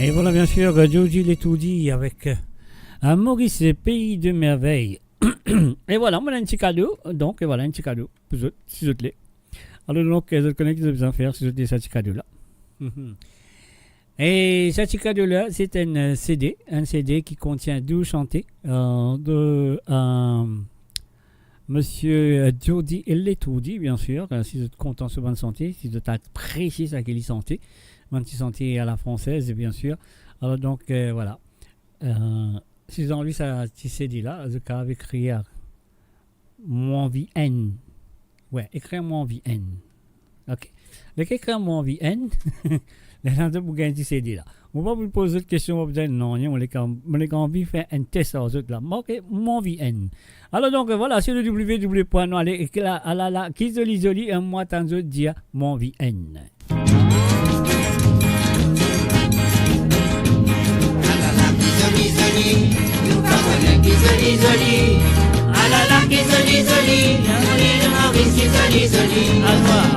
Et voilà, bien sûr, Joji Letoudi avec Maurice, pays de merveille. Et voilà, on a un petit cadeau. Donc, et voilà, un petit cadeau pour vous autres, si vous êtes là. Alors, donc, vous connaissez ce que vous avez faire si vous êtes ce petit cadeau-là. Et ce petit cadeau-là, c'est un CD qui contient 12 chantés de Monsieur Jody Letoudi, bien sûr. Si vous êtes content sur bonne santé, si vous êtes apprécié sa quelle santé, bonne santé à la française, bien sûr. Alors, donc, voilà. Si vous avez envie ça petit CD-là, vous avez écrit mon vie N. Ouais, écrire mon vie N. Ok. Donc, écrire mon vie N. Les gens vous gagnent petit CD là. On va vous poser une question, on va vous dire non, on a envie de faire un test aux autres là. Ok, mon vie N. Alors donc voilà, c'est le www. Allez, là, qui joli, un mois tant de dire mon vie N. Zoli, ah là là, qui zoli, Zoli de Maurice, qui zoli, Au revoir.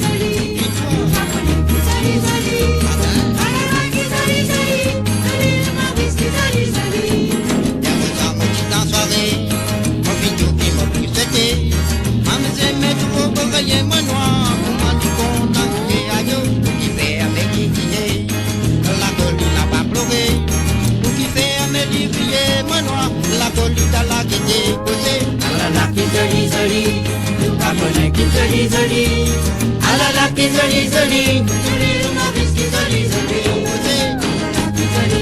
Zoli, ah là là, qui zoli, de Maurice, qui zoli. Y'a mon sang, mon petit en soirée, mon vidéo qui m'a pu souhaiter. Maman s'est mis tout au beurre, moi noir, pour moi du content, et aïe, qui fait avec qui est. La colline n'a pas pleuré. Moi noir, la colite à la qui était posée. Ah là là, qui zoli, nous pas connaît qui zoli. Ah là là, qui zoli, de Maurice, qui zoli. Posée. Qui zoli,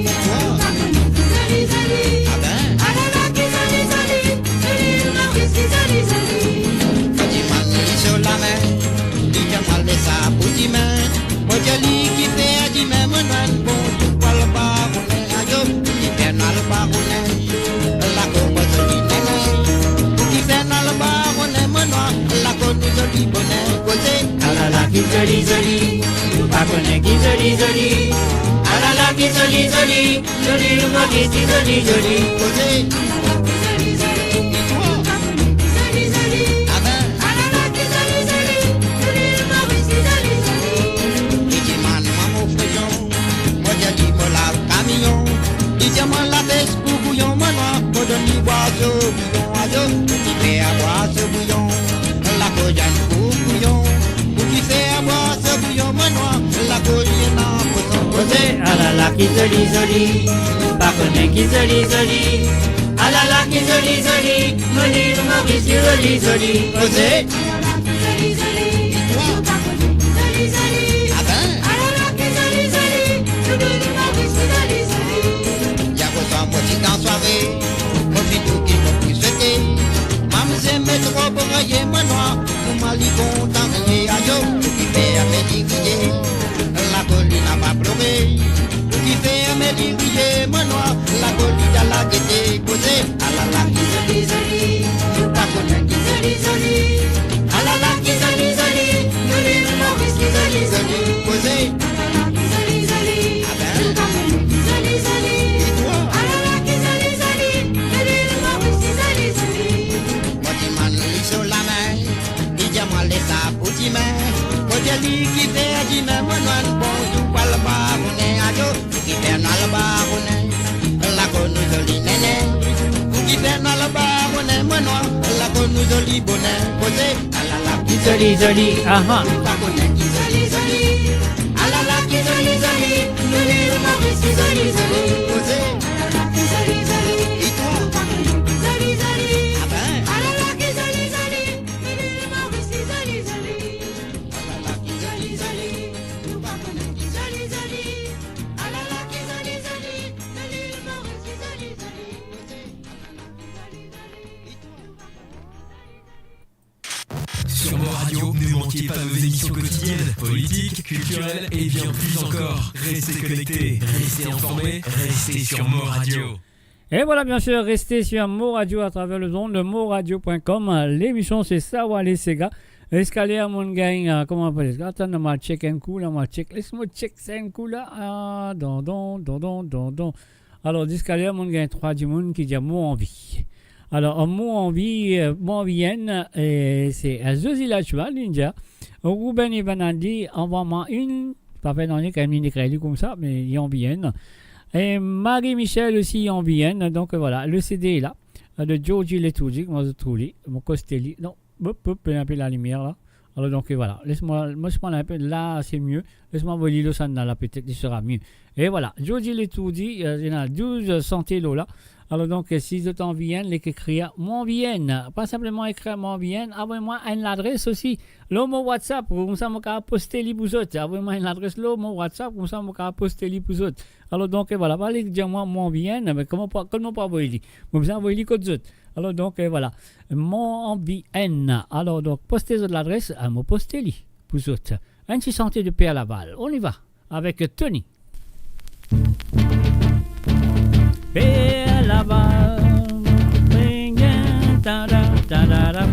nous pas connaît qui zoli. Ah ben. Ah là là, qui zoli, de Maurice, qui zoli. Petit man, il sur la main, il y a mal de sa petite main. Moi, joli qui fait à 10 mains, moi noir, bon, tout pas le bas, on est à yo. Le baronnet, la cour joli néné. Qui fait dans le baronnet, mon noir, la cour joli bonnet, causé. Ah là là, qui zoli, nous pas connaît qui zoli. Ah là là, qui zoli, le Maurice, qui zoli. Causé. Et toi? Ah ben. Ah là là, qui zoli, le Maurice, qui zoli. Il dit, man, maman, fouillon, moi, j'ai dit, moi, la camion. Dis-moi la baisse pour bouillon, moi noir, pour donner boire ce bouillon à deux, qui fait à boire ce bouillon, la coyenne pour bouillon, pour qui fait à boire ce bouillon, moi noir, la coyenne en poisson posé. Ah là là, qui zoli, pas connaît qui zoli. Ah là là, qui zoli, le Maurice, qui zoli. Posé. Et toi? Ah ben. Ah là là, qui zoli, le Maurice, qui zoli. Moi petit en soirée, mon vidéo qui m'a pu souhaiter. Maman s'est mis trop pour rayer moi noir, pour ma lit content et aïe, qui fait à mes digriers. La colline n'a pas pleuré, qui fait à mes digriers, moi noir, la colline à la gaieté posée. Ah là là, qui zoli, pas connaît qui zoli. Ah là là, qui zoli, le Maurice, qui zoli, posé. Ah ben. Moi joli qui fait à 10 mains, moi noir, bon, tout pas le baronnet, aïe, qui fait dans le baronnet, la conne jolie néné, qui fait dans le baronnet, moi noir, la conne jolie bonnet, posé, ah là là, qui Joli, ah ah. pas connaît qui zoli, ah là là, qui zoli, le Maurice, qui zoli, posé, et toi? Ah ben. Ah là là, qui zoli, le Maurice, qui zoli. Nous pas connaît qui zoli. Ah là là, qui zoli, le Maurice, qui zoli. Sur Mo Radio, ne manquez pas nos émissions quotidiennes, politiques, culturelles et bien plus encore. Restez connectés, restez informés, restez sur Mo Radio. Et voilà, bien sûr, restez sur Mo Radio à travers le zone de moradio.com. L'émission, c'est Sawa les Sega. Escalier, mon gang, comment on appelle ça? Attends, on va check un coup, là, on va check. Laisse-moi check ça un coup, là. Ah, don. Alors, d'escalier, mon gang, 3 du monde qui dit mot envie. Alors, mot envie, c'est Zozi Lachua, Ninja. Ruben Ivanandi, envoie-moi une Pas fait dans les quand même écrit comme ça, mais il est en bien. Et Marie-Michel aussi en bien. Donc voilà, le CD est là. De Giorgi Lettugi, comment je trouve mon Costelli. Non, un peu la lumière là. Alors donc voilà, laisse-moi, moi je prends un peu, là c'est mieux. Laisse-moi vous lire le son là, peut-être il sera mieux. Et voilà, Giorgi Lettugi, il y en a 12 centilos là. Alors donc, si vous en viennent, les écrire mon vienne, pas simplement écrire mon vienne, envoyez-moi une adresse aussi, là mon WhatsApp, comme ça je peux poster les pour autres. Envoyez-moi une adresse là, mon WhatsApp, comme ça je peux poster les pour autres. Alors donc, voilà, pas aller dire moi mon vienne, mais comment pas envoyer, comme ça envoyer les codes autres. Alors donc, voilà, mon vienne. Alors donc, postez l'adresse, à me poster les pour autres. Un petit santé de paix à Laval. On y va, avec Tony. Paix Laval, ta da ta da da.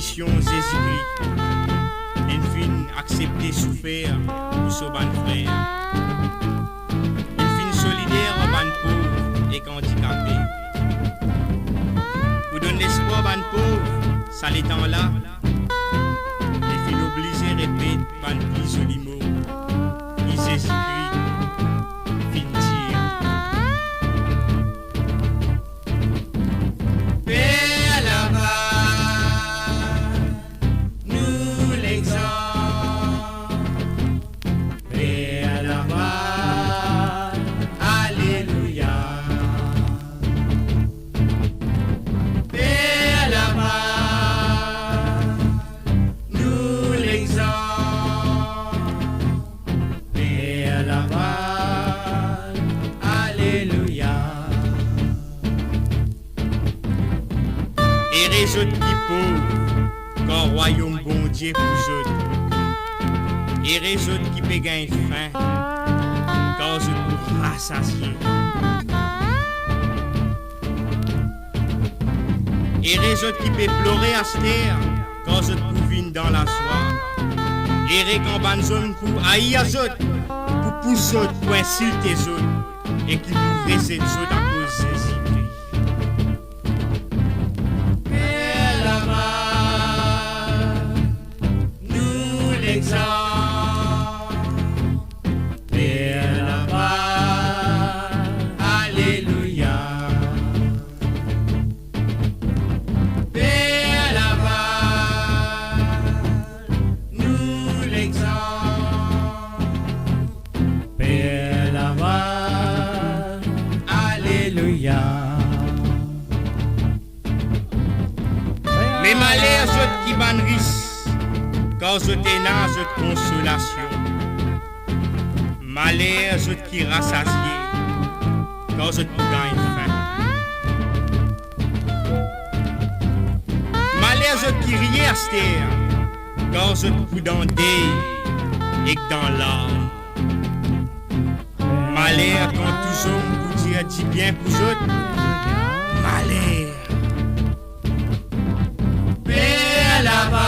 mission Jésus-Christ. Il vient accepter souffrir pour ce ban frère. Il vient solidaire au ban pauvre et handicapé. Pour donner l'espoir au ban pauvre, ça l'étant là. Il vient obligé de répéter ban plus joli mot. Il Jésus-Christ vient dire. Père là-bas, nous l'exemple. Père là-bas, alléluia. Père là-bas, nous l'exemple. Père là-bas, alléluia. Et les autres qui pauvres, quand royaume bon Dieu pour eux. Et les autres qui peut gagner faim, quand eux pour rassasier. Et les autres qui peut pleurer à cette terre, quand eux pour vivre dans la soie. Et les campagnes zone pour haïr les autres, pour pousser autres, pour insulter les autres, et qui pour rester les autres à cause de Jésus. Père là-bas, nous l'exemple. Père là-bas, alléluia. Père là-bas, nous l'exemple. Père là-bas, alléluia. Mais malheur, ceux qui banrissent, quand je t'énage de consolation. Malheur, ceux qui rassasient, quand je te gagne faim. Malheur, ceux qui rient à cette terre, quand je te coupe dans des et que dans l'âme. Malheur, quand tous hommes vous dire dis bien pour eux. Malheur. Père là-bas,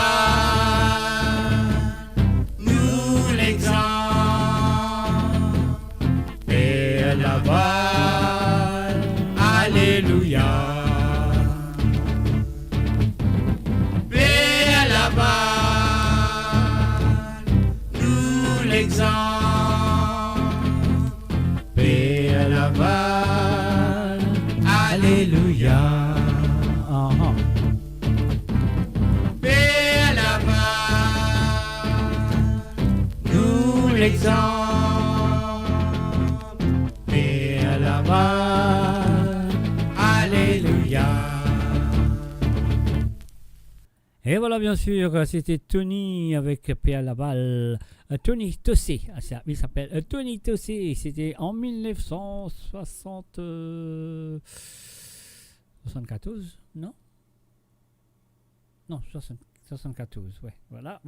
nous l'exemple. Père là-bas, alléluia. Père là-bas, nous l'exemple. Père là-bas, alléluia. Père là-bas, l'exemple. Paix à Laval, alléluia. Et voilà, bien sûr, c'était Tony avec Paix à Laval. Tony Tossé, il s'appelle Tony Tossé. C'était en 1974, non? Non, 74, ouais. Voilà.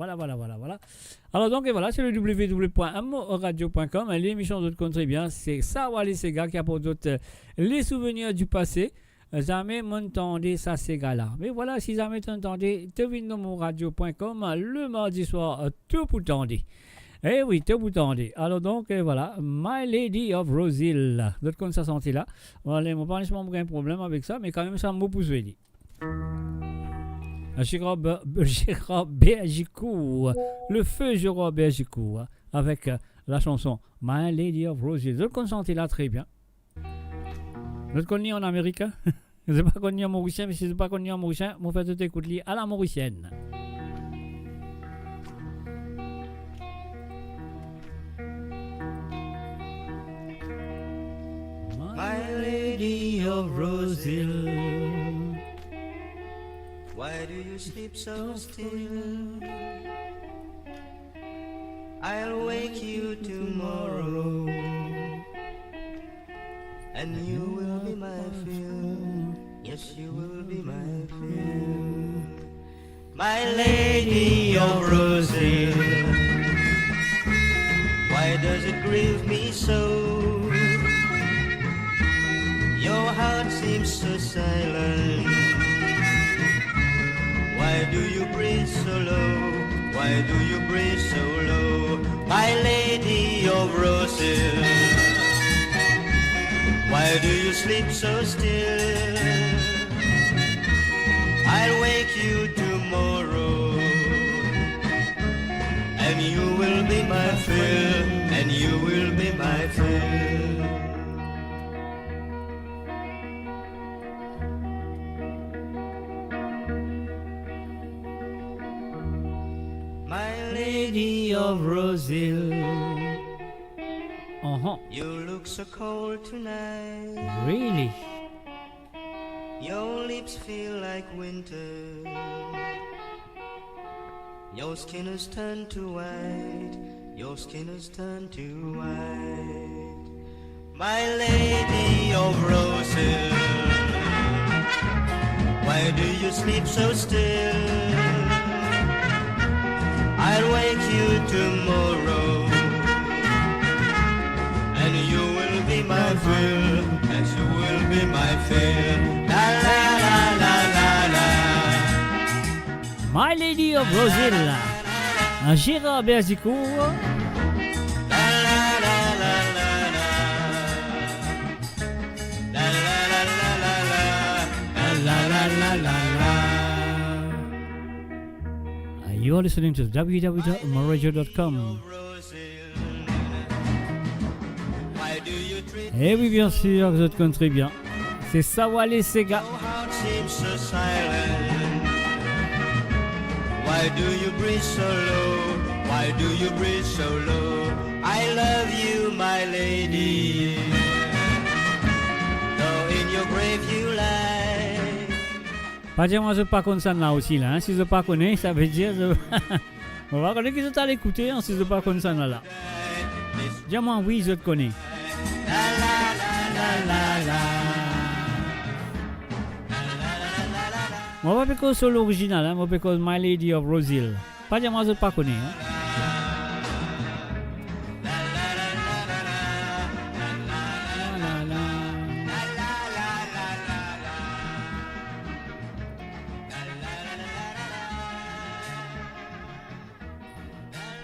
Alors donc, et voilà, c'est le www.amoradio.com. L'émission d'autres compte très bien, c'est Sawale Sega qui apporte d'autres les souvenirs du passé. Jamais m'entendez ça Sega là. Mais voilà, si jamais t'entendez, devinemoradio.com le mardi soir, tout pour tendre. Eh oui, tout pour tendre. Alors donc, et voilà, My Lady of Rosehill. D'autres comme ça sentit là. Voilà, mon pas un problème avec ça, mais quand même, ça m'a poussé. Gérard Bergicourt, le feu Gérard Bergicourt, avec la chanson My Lady of Rosehill. D'autres comme ça là très bien. D'autres connu en Amérique. Je ne sais pas connu en Mauricien, mais si je ne sais pas connu en Mauricien, je vais tout écouter à la Mauricienne. My Lady of Rosehill, why do you sleep so still? I'll wake you tomorrow, and you will be my fill. Yes, you will be my fill. My Lady of Rosehill, why does it grieve me so? Your heart seems so silent. Why do you breathe so low? Why do you breathe so low? My Lady of Rosehill, why do you sleep so still? I'll wake you tomorrow, and you will be my fill, and you will be my fill. My Lady of Rosehill, you look so cold tonight. Really? Your lips feel like winter. Your skin has turned to white. Your skin has turned to white. My Lady of Rosehill, why do you sleep so still? I'll wake you tomorrow, and you will be my fill, and you will be my fill. La la la la la la. My Lady of Rosehill, un Gérard Bergicourt. La la la la la la. La la la la la la. La la la la la. You are listening to www.moradio.com. Et oui, bien sûr, vous êtes très bien. C'est Sawale Sega. Why do you breathe so low? Why do you breathe so low? I love you, my lady. Though in your grave you lie. Pas dire moi je pas connais ça là aussi là. Hein. Si je pas connais, ça veut dire on va connaître qu'ils sont allés écouter hein, si je pas connais ça là. Dis-moi oui, je te connais. La la la la la. Moi pas que sur l'original, hein, moi pas que My Lady of Rosehill. Pas dire moi je pas connais. Hein.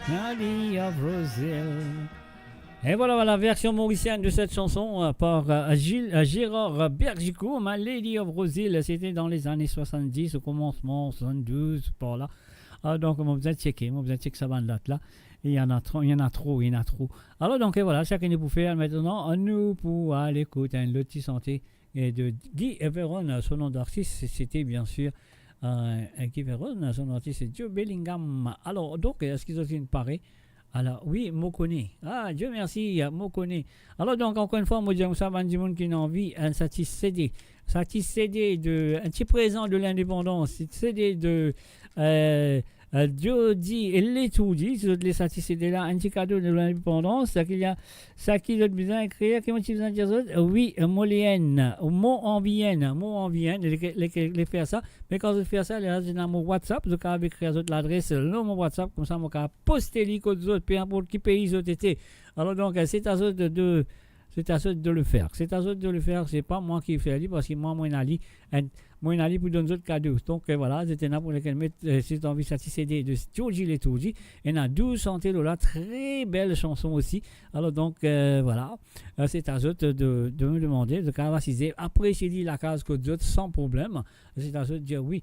Lady of Rosehill. Et voilà la version mauricienne de cette chanson par Gérard Bergicourt, My Lady of Rosehill. C'était dans les années 70, au commencement 72, par là. Donc, on vous a checké ça bande là. Il y en a trop. Alors, donc, et voilà, chacun est pour faire maintenant. Nous, pour aller écouter un petit santé de Guy Everon, son nom d'artiste, c'était bien sûr. Guy Everon, son artiste c'est Joe Bellingham. Alors, donc, est-ce qu'ils ont une pareille Alors, oui, Mokone. Ah, Dieu merci, Mokone. Alors, donc, encore une fois, moi, j'aime ça, du monde qui a envie, un satisfait. Satisfait de, un petit présent de l'indépendance, satisfait de, Jody et les tout dit, c'est les satisfaits là, un petit cadeau de l'indépendance, ça qu'il y a, ça qui a besoin d'écrire, qui m'a besoin de dire oui, molienne, mot en vienne, les faire ça, mais quand je fais ça, les gens dans mon WhatsApp, je peux écrire l'adresse, mon WhatsApp, comme ça, je peux poster les codes autres, peu importe qui pays ils ont été. Alors donc, c'est à eux c'est à eux de le faire. C'est à eux de le faire. C'est pas moi qui fais parce que moi, mon Ali pour donner d'autres cadeaux. Donc voilà, c'était là pour lesquels mettre, si tu as envie de satisfaire de Georgie les Tourdi. Il y en a 12 santé là, très belle chanson aussi. Alors donc voilà, c'est à eux de me demander, de canvasiser. Après, j'ai dit la case que d'autres sans problème. C'est à eux de dire oui.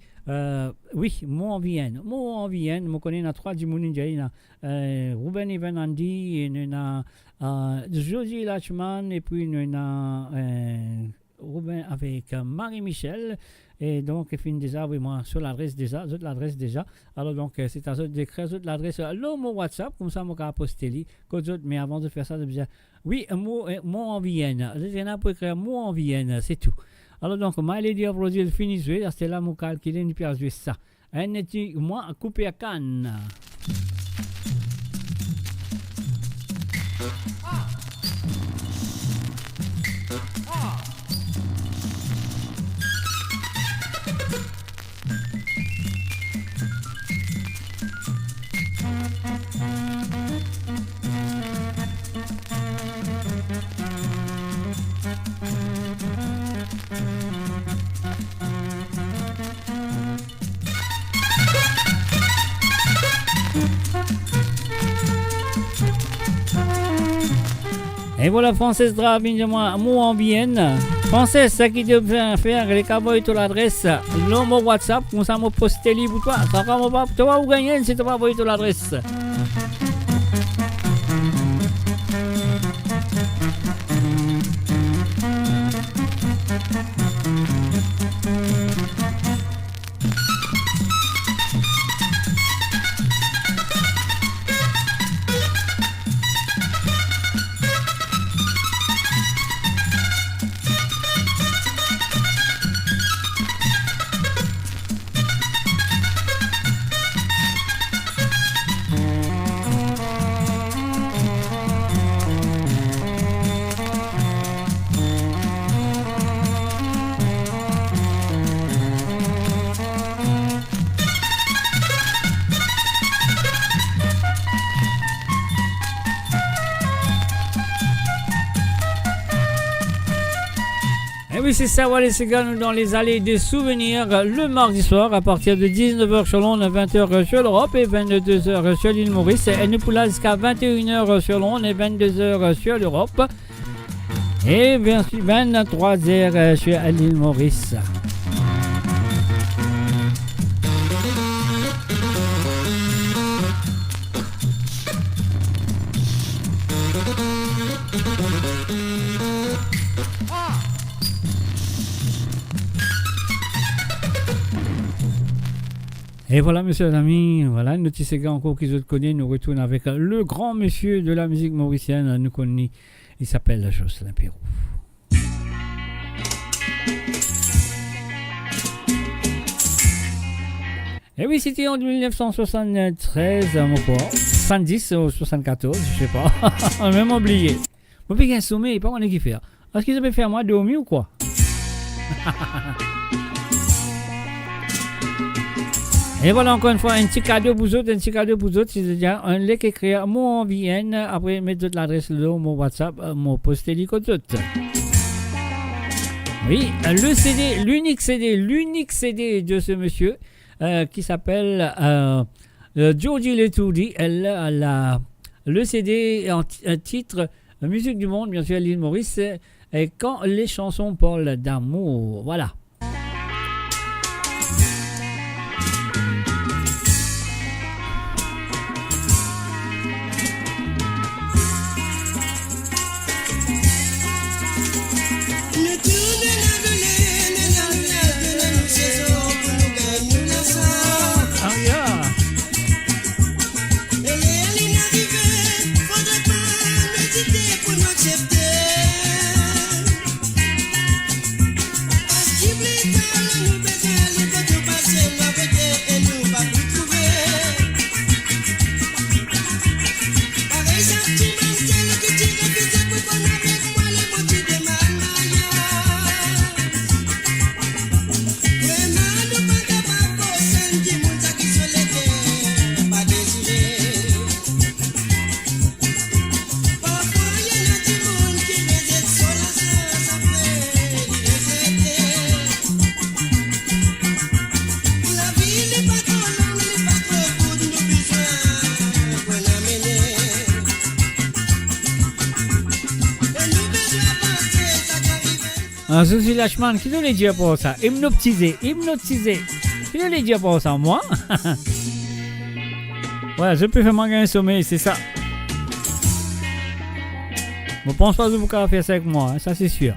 Oui, moi en Vienne. Je connais il y a 3 du monde. Il y a Ruben Evanandi, il y a Josie Lachman, et puis il y a Ruben avec Marie-Michel. Et donc, il finit déjà, oui, moi, sur l'adresse déjà, Alors, donc, c'est à eux d'écrire l'adresse, mon WhatsApp, comme ça, moi, je vais poster. Mais avant de faire ça, je vais dire, oui, moi en Vienne. Je viens pour écrire moi en Vienne, c'est tout. Alors, donc, My Lady of Roseville finit de jouer, c'est là, mon calcul, il n'y a jouer ça. Un est moi, coupé à Cannes. Et voilà, Française Dravine, moi en Vienne. Française, ça qui devait faire les cowboys sur l'adresse, mon WhatsApp, comme ça, mon posté libre pour toi. Ça va, mon toi ou gagner si tu vas envoyer sur l'adresse. Oui, c'est ça, voilà, c'est gars, nous dans les allées des souvenirs le mardi soir à partir de 19h sur Londres, 20h sur l'Europe et 22h sur l'île Maurice. Et nous pour là jusqu'à 21h sur Londres et 22h sur l'Europe. Et bien sûr, 23h sur l'île Maurice. Et voilà, messieurs et amis, voilà, nos petits gars encore qu'ils autres connaissent, nous retournons avec le grand monsieur de la musique mauricienne, nous connaît, il s'appelle Jocelyn Perrault. Et oui, c'était en 1973, mon pote, 70 ou 74, je sais pas, on a même oublié. Vous pouvez un sommet, pas on est qui faire. Est-ce qu'ils avaient fait moi dormir ou quoi? Et voilà encore une fois un petit cadeau pour vous autres, c'est-à-dire un lait qui écrit moi en Vienne, après mettre l'adresse là, mon WhatsApp, mon posté les codes autres. Oui, le CD, l'unique CD de ce monsieur qui s'appelle Georgie Letourdi, le CD en titre Musique du monde, bien sûr, l'île Maurice, et quand les chansons parlent d'amour, voilà. Suzy Lachman, qui doit dire pour ça? Hypnotisé. Qui doit dire pour ça? Moi? Ouais, je peux faire manquer un sommeil, c'est ça. Je ne pense pas que vous pouvez faire ça avec moi, hein, ça c'est sûr.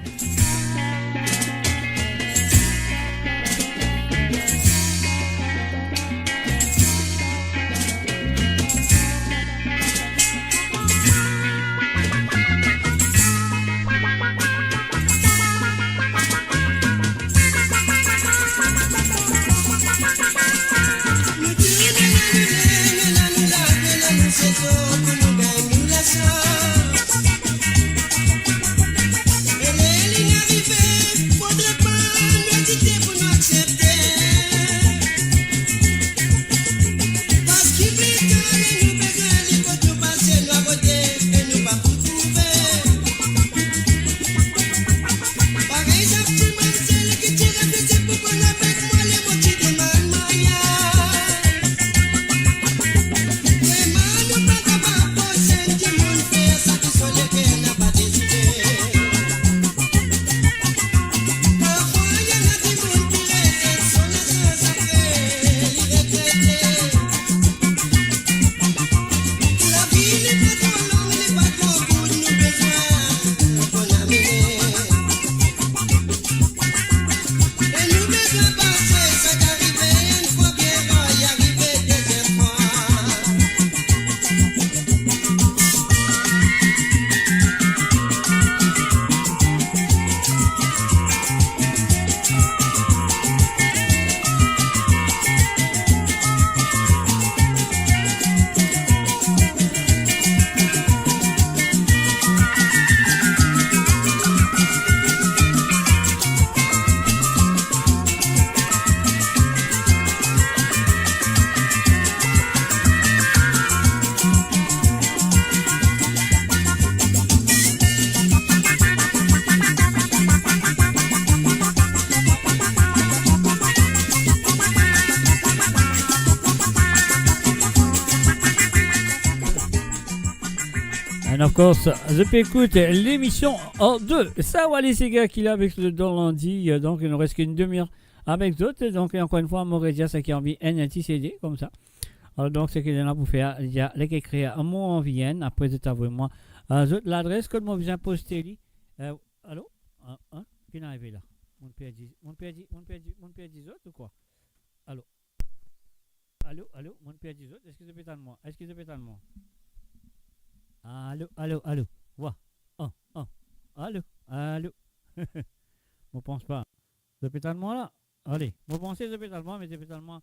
And of course, je peux écouter l'émission en deux. Ça va les gars qu'il a avec le Dorlandi. Donc, il ne reste qu'une demi-heure avec d'autres. Donc, encore une fois, Moredia, c'est qui a envie un petit CD comme ça. Alors, donc, c'est qu'il y en a pour faire. Il y a les qui créent un mot en Vienne. Après, c'est à vous, moi. L'adresse que moi, viens poster. Allô? Qui est arrivé là? Mon père dit autres ou quoi? Allô? Mon père dit autres. Est-ce que c'est pétale moi? Allô. Voilà. Allô. Je pense pas. C'est pétalement là. Allez. Vous pensez c'est pétalement, mais c'est pétalement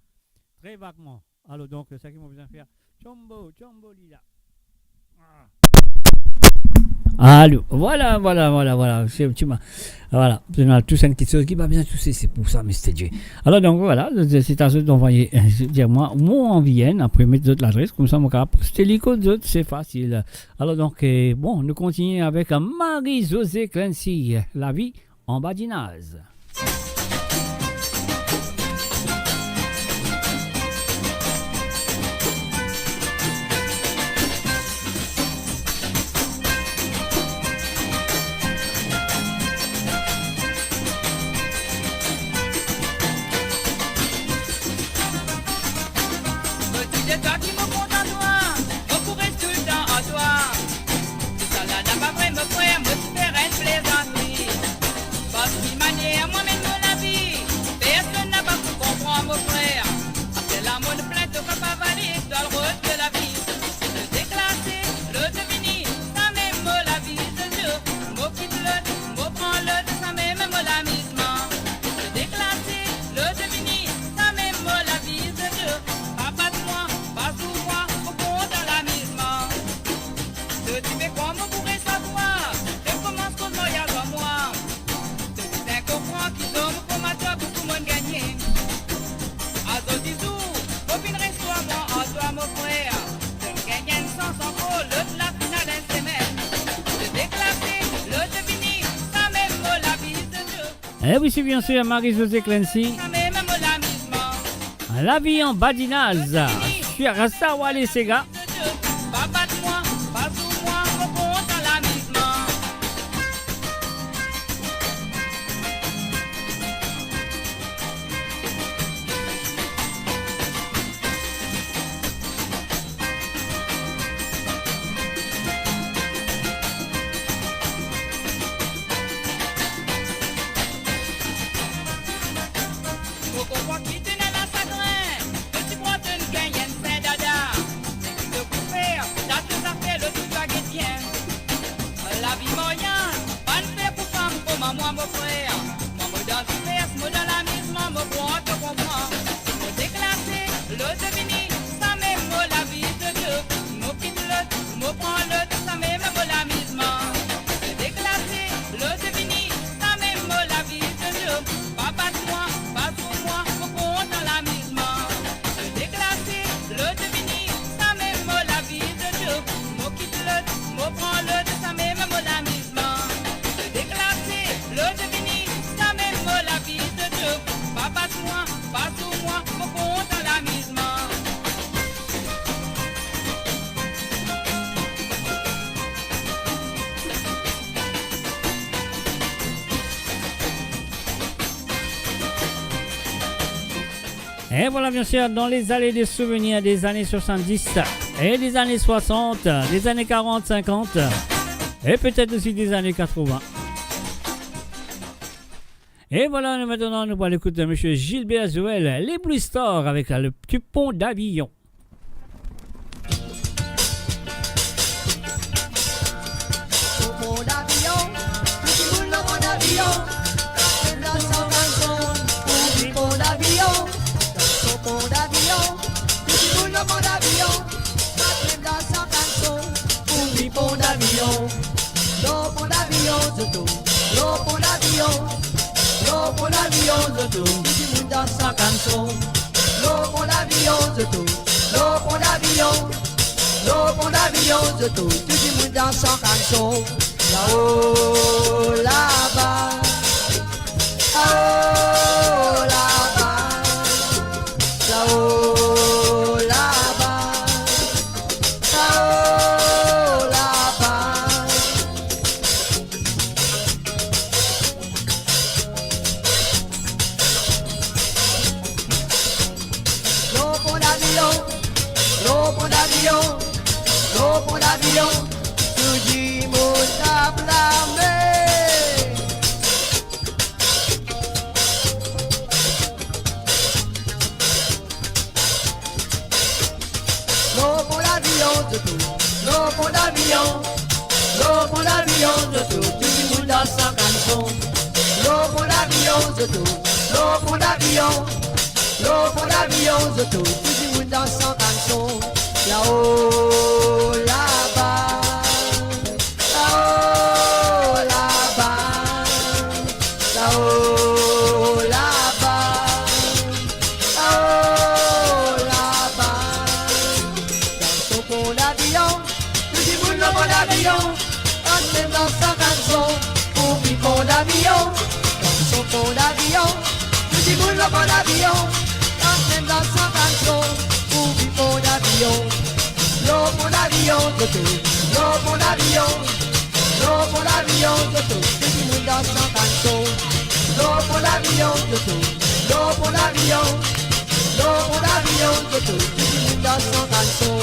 très vaguement. Alors donc, c'est ça qui m'a besoin de faire. Chombo lila. Allô. Voilà. C'est tu m'as. Voilà. C'est tout ça qui va bien tousser. C'est pour ça, Mr. J. Alors donc voilà. C'est à ceux d'envoyer. Dire-moi mot en Vienne. Après mettre l'adresse comme ça, mon cap. C'était l'icône d'autres. C'est facile. Alors donc bon, nous continuons avec Marie-Josée Clancy. La vie en badinage. Eh oui, c'est bien sûr Marie-Josée Clancy. La vie en badinage. Sur Rassawale Sega. Et voilà, bien sûr, dans les allées des souvenirs des années 70 et des années 60, des années 40, 50 et peut-être aussi des années 80. Et voilà, maintenant, nous allons écouter M. Gilbert Joël, les Blue Stars avec le petit pont d'Avillon. Pour l'avion de tout, tout le monde dans sa canson. L'eau pour l'avion de tout, l'eau pour l'avion, l'eau pour l'avion de tout, tout le monde dans sa canson. Là-haut, là-bas, là-haut, là-bas, là-haut, là-bas, là-haut, là-bas. L'eau pour l'avion, tout dit mon table à mer. L'eau pour l'avion de tout, l'eau pour l'avion, l'eau pour l'avion de tout, tout le monde dans sa canson. L'eau pour l'avion de tout, l'eau pour l'avion, l'eau pour l'avion de tout, tout le monde dans sa canson. Là-haut, là-bas, là-haut, là-bas, là-haut, là-bas, là-haut, là-bas. Dans son pont d'avion, tout le monde dans mon avion, on dans sa canson, pour vivre pont d'avion. Dans son pont d'avion, tout le monde dans mon avion, on dans sa canson, pour vivre pont d'avion. L'eau pour l'avion de tout, l'eau pour l'avion, l'eau pour l'avion de tout, tout le monde dans sa canson. L'eau pour l'avion de tout, l'eau pour l'avion, l'eau pour l'avion de tout, tout le monde dans sa canson.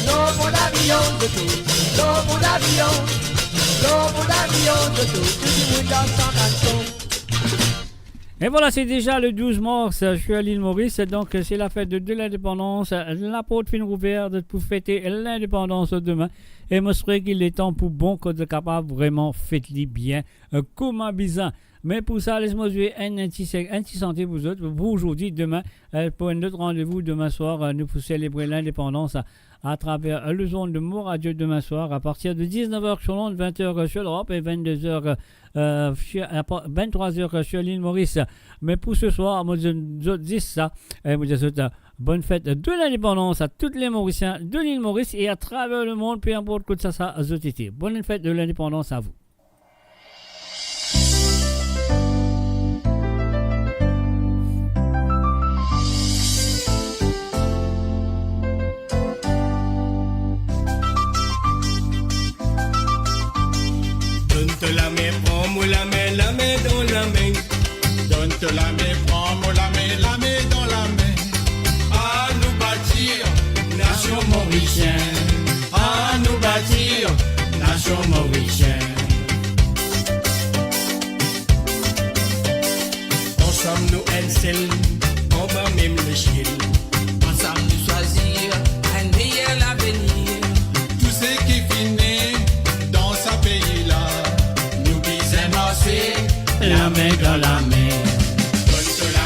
L'eau pour l'avion de tout, l'eau pour l'avion, l'eau pour l'avion de tout, tout le monde dans sa canson. Et voilà, c'est déjà le 12 mars, je suis à l'île Maurice, donc c'est la fête de l'indépendance. La porte fin ouverte pour fêter l'indépendance demain. Et je souhaite qu'il est temps pour bon que de capable vraiment fêter bien, comme un bizarre. Mais pour ça, laisse-moi jouer un anti-santé pour vous autres. Vous aujourd'hui, demain, pour un autre rendez-vous demain soir, nous pour célébrer l'indépendance à travers le zone de Mo Radio demain soir à partir de 19h sur Londres, 20h sur l'Europe et 22h 23h sur l'île Maurice. Mais pour ce soir, moi je dis ça, moi je souhaite bonne fête de l'indépendance à tous les Mauriciens de l'île Maurice et à travers le monde, peu importe que ça a été. Bonne fête de l'indépendance à vous. Donne-te la main, prends-moi la main dans la main. Donne-te la main, prends-moi la main dans la main. À nous bâtir, nation mauricienne. À nous bâtir, nation mauricienne. Ensemble nous un seul, on va même le chier. Ensemble nous choisir un meilleur avenir. Tout ce qui finit dans ce pays-là, nous disons marcher la main dans la main. Donne-te la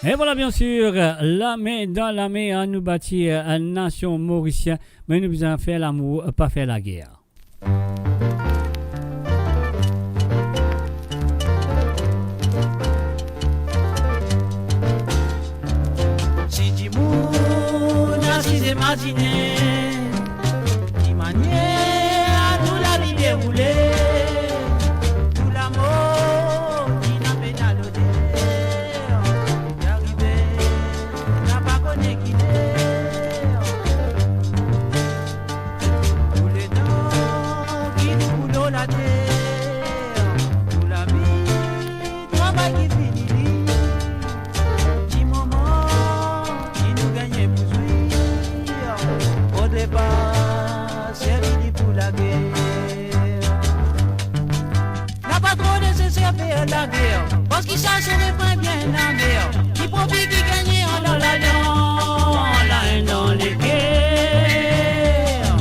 Et voilà, bien sûr, la main dans la main à nous bâtir une nation mauricienne, mais nous devons faire l'amour, pas faire la guerre. Si tu m'as imaginé, manière tout la vie déroulée, tout l'amour qui n'a pas d'allodé, d'arriver, n'a pas connu qui est. Tous les temps qui nous coulent la terre, tout la vie, travail qui finit, petit moment qui nous gagne pour jouir, au départ. La pas trop nécessaire faire la guerre, parce qu'il s'en serait pas bien la mer. Qui profite qui gagne en dans la haine dans les guerres.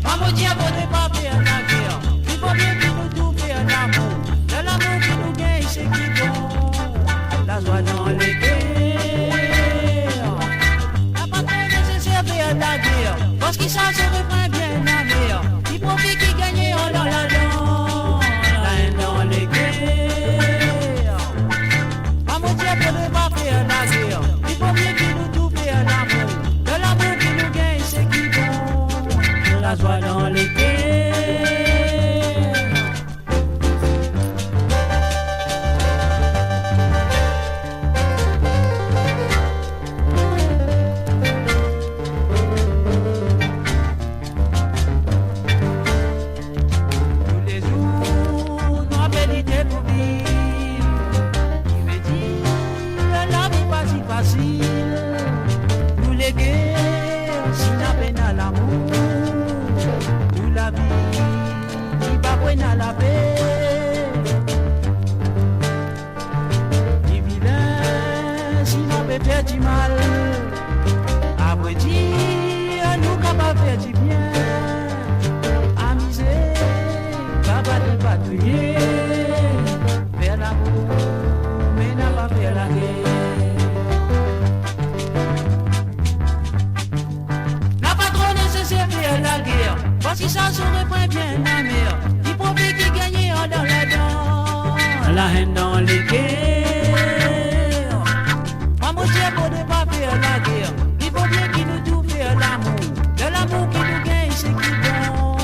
Maman dit à votre pas faire la guerre, il faut bien que nous tout faire l'amour. De l'amour qui nous gagne, c'est qui bon, la joie dans les guerres. N'a pas trop nécessaire faire la guerre, parce qu'il s'en serait pas bien la mer. Qui profite qui gagne en dans la haine dans les guerres. Maman Dieu pour ne pas faire la guerre. Il faut bien qu'il nous tout faire l'amour. De l'amour qui nous gagne, c'est qui bon. La joie dans les guerres. Nous les guerres, si la peine à l'amour, nous la vie, qui va prendre à la paix. Ni vilain, si la peut faire du mal, après dire, nous capables faire du bien. Amuser, capable de patrouiller, faire l'amour, mais n'a pas faire la guerre. La guerre, parce que ça serait pas bien la mer. Il profite qui gagne en dans la dent, la haine dans les guerres. Maman Dieu pour ne pas faire la guerre, il faut bien qu'il nous tout faire l'amour. De l'amour qui nous gagne, c'est qui bon,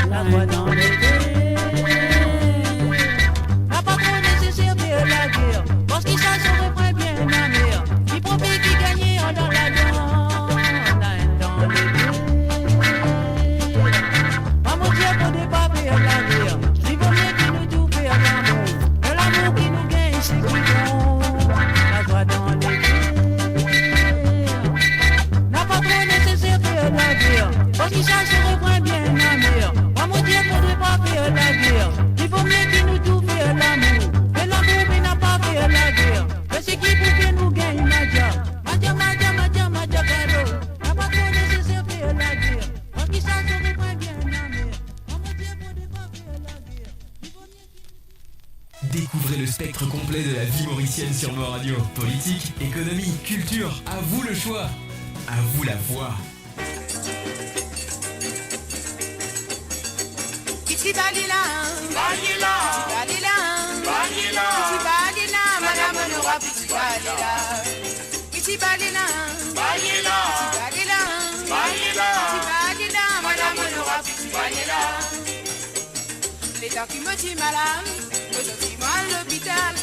la joie dans les guerres. N'a pas trop nécessaire faire la guerre, parce que ça serait pas bien la mer. Il profite qui gagne en dans la dent, la haine dans les guerres. Parce que ça serait pas bien la mer. Maman Dieu faudrait pas faire la guerre. Il faut mieux qu'il nous tout faire l'amour. Et l'amour mais n'a pas fait la guerre. Mais c'est qui pour que nous gagne Madia. Madia Caro. N'a pas trop nécessaire faire la guerre. Parce que ça serait pas bien la mer. Maman Dieu faudrait pas faire la guerre. Il faut mieux qu'il... Découvrez le spectre complet de la vie mauricienne sur nos radios. Politique, économie, culture, à vous le choix. À vous la voix. Kiti balila, balila, balila, balila, kiti balila, madame le roi, kiti balila, kiti balila, balila, balila, balila, kiti balila, madame le roi, kiti balila. L'état qui me dit malade, aujourd'hui moi à l'hôpital,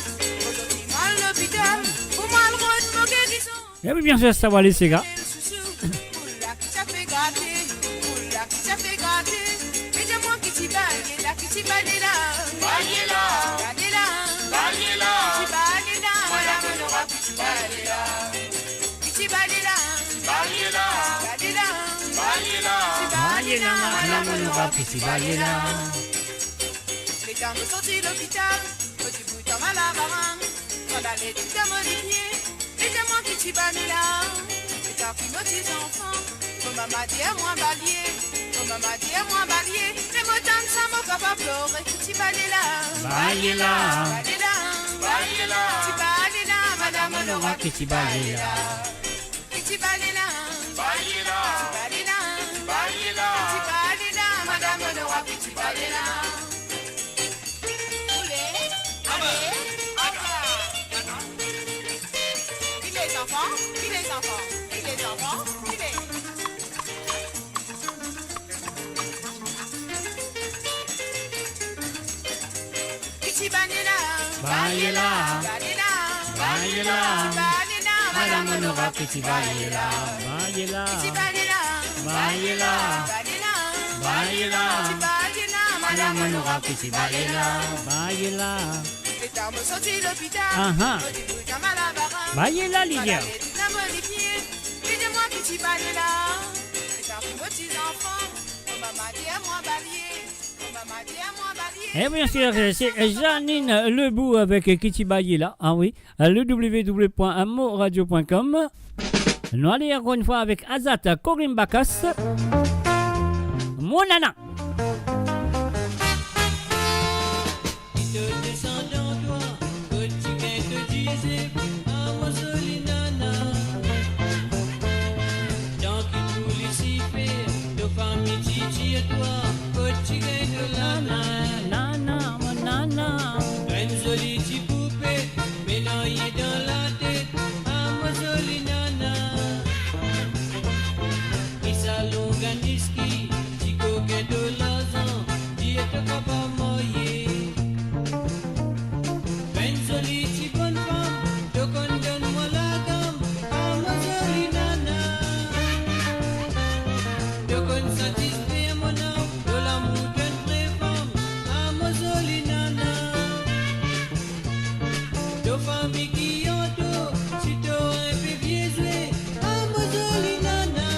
pour moi le roi de mon guérison. Et oui, bien sûr, ça va aller, ces gars. Oula qui t'a fait gâter, oula qui t'a fait gâter. Kiti balila, kiti balila, balila, balila, balila, kiti balila, madame le roi, kiti balila, kiti balila, balila, balila, balila, balila, madame le roi, kiti balila. Les temps de sortir de l'hôpital, petit bout de mal à baran, quand d'aller tout à modifier, les diamants kiti balila, les temps qui nos petits enfants, comme maman dit à moi balier. Maman dit à moi balier, les mots d'un samo capable pleurer, kiti balila, balila, balila, balila, kiti balila, madame Nora Kitty Balela. Kitty Balela, Baila, Balela, baila. Kitty Balela, madame Nora Kitty Balela. Allez, qui les enfants, qui les enfants, qui les enfants, qui les... Kitty Balela, Balela, Balela, Balela. Balela, Madame Nora Kitty Balela. Balela. Kitty Balela, Balela. Balela, Balela. Kitty Balela, Madame Nora Kitty Balela. Balela. Les dames sont sorties de l'hôpital. Ah ah. On dit tout comme à la barre. Balela, Lydia. La modifiée. Dis-moi qui t'y balais là. Les enfants, vos petits enfants. On m'a dit à moi balayer. On m'a dit à moi balayer. Et bien sûr, c'est Janine Lebou avec Kitty Balela. Ah oui, le www.amoradio.com. Nous allons encore une fois avec Azat Corinne Bacchus. Mon nana. Qui te descend en toi, que tu viens te disais, ah mon joli nana. Tant que tout les si fait, de famille Titi et toi, que tu viens de lana. Nana, mon nana. Une jolie petite poupée, médaillée dans la tête, ah mon joli nana. Qui salon ganiski, tu coquet de l'argent, tu es capable de moyer. Une jolie petite bonne femme, te condamne-moi la gamme, ah ma jolie nana. Te connais satisfait mon âme, de l'amour d'une vraie femme, ah ma jolie nana. De famille qui entoure, si t'aurais un peu biaisé, ah ma jolie nana.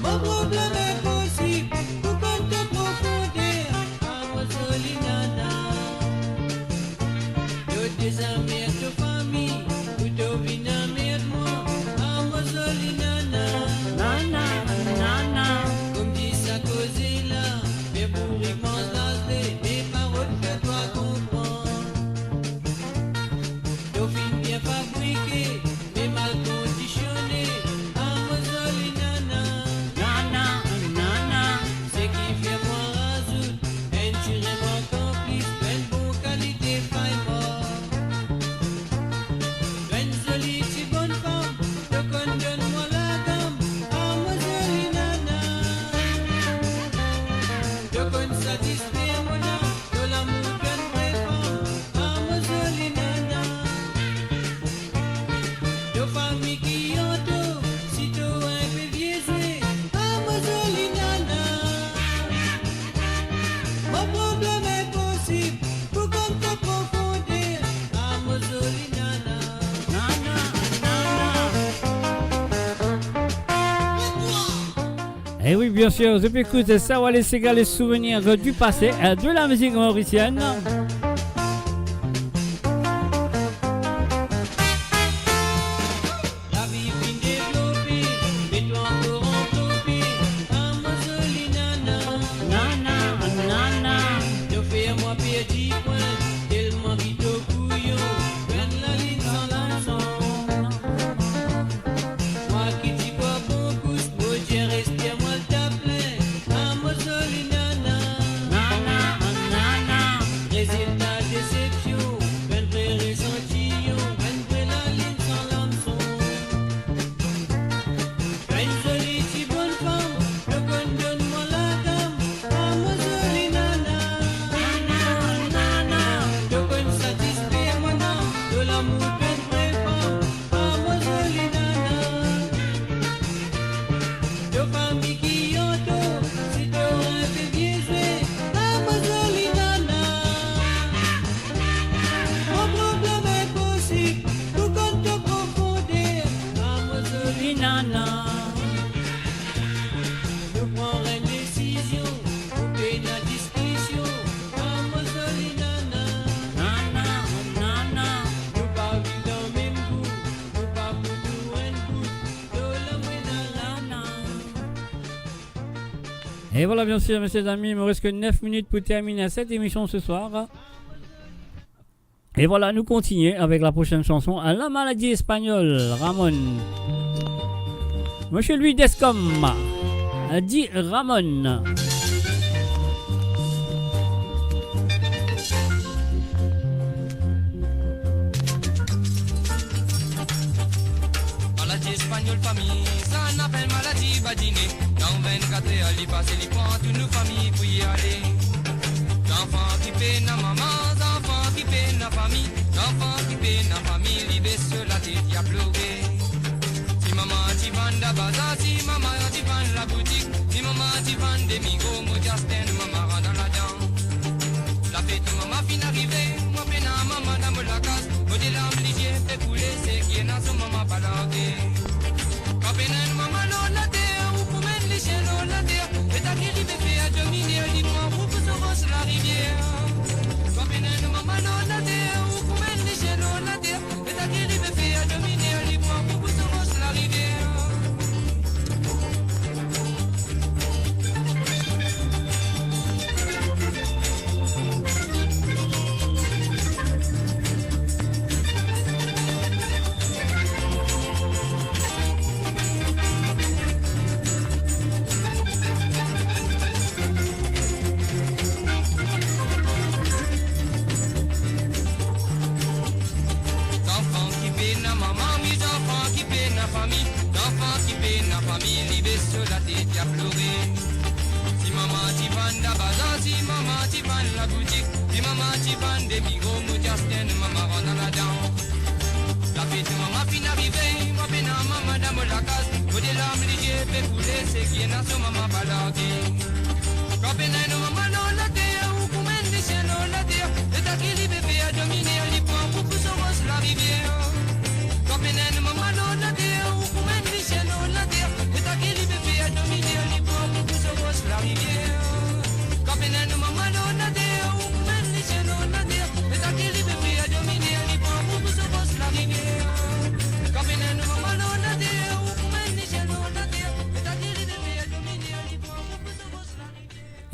Mon problème est possible, pour qu'on te profondeur, ah ma jolie nana. De tes amis de famille, ou de amis de moi, ah ma jolie nana. Nana, nana. Comme dit sa cause là, mais pour y penser, mes paroles que toi comprendre. Dauphine bien fabriqué, mais mal conditionné, ah ma jolie nana. Nana, nana. C'est qui fait moi rasout, un tiré moi complice, une bonne qualité faille mort. Une jolie si bonne femme, te condamne-moi la gamme, ah ma jolie nana. Te connais satisfait mon âme, de l'amour d'une vraie femme, ah ma jolie nana. De famille qui entoure, si t'aurais un peu biaisé, ah ma jolie nana. Mon problème est possible, pour qu'on te profondeur, ah ma jolie nana. Nana, nana. Et oui, bien sûr, je peux écouter ça, on va laisser les souvenirs du passé, de la musique mauricienne. La vie fin développée, mais toi encore enveloppée, ah ma jolie nana. Nana, nana. Te fais moi petit point, tellement vite au couillon, prenne la ligne sans lançon. Moi qui dis pas bon pouce, moi j'ai resté moi t'appelais, ah ma jolie nana. Nana, nana. Résultat déception, ben vrai ressentillon, ben vrai la ligne sans lançon. Une jolie si bonne femme, te condamne-moi la gamme, ah ma jolie nana. Te connais satisfait mon âme, de l'amour d'une vraie femme, ah ma jolie nana. De famille qui entoure, si t'aurais un peu biaisé, ah ma jolie nana. Mon problème est possible, tout qu'on te profondeur, ah ma jolie Nana. je prendrai une décision, couper la discussion, ah ma jolie nana. Nana, nana. Nous pas vivre dans le même goût, nous pas pour tout un goût, de la Nana. Et voilà, bien sûr, mes chers amis, il me reste que 9 minutes pour terminer cette émission ce soir. Et voilà, nous continuons avec la prochaine chanson. La maladie espagnole, Ramon. Monsieur Louis Descom, dit Ramon. Maladie espagnole, famille, ça n'appelle maladie badinée. Dans 24 heures, il passe, il prend toute nos familles pour y aller. L'enfant qui peine à maman, l'enfant qui peine à famille, l'enfant qui peine à famille, il baisse sur la tête, il a pleuré. Si maman t'y vend la bazar, si maman t'y vend la boutique, si maman t'y vend des migos, moi j'astène, maman rentre dans la dent. La fête, maman fin arrivée, moi peine à maman dans la casse, moi des larmes légères, fait couler, c'est qui est dans son maman pas largué. Quand peine à maman l'on la terre, ou pour mettre les chiens l'on la terre, et t'as qui rive fait à dominer, dis-moi, où peut se rose la rivière. Quand peine à maman l'on la terre, ou pour mettre les chiens l'on la terre, et t'as qui rive fait à dominer, dis-moi, où peut se rose la rivière.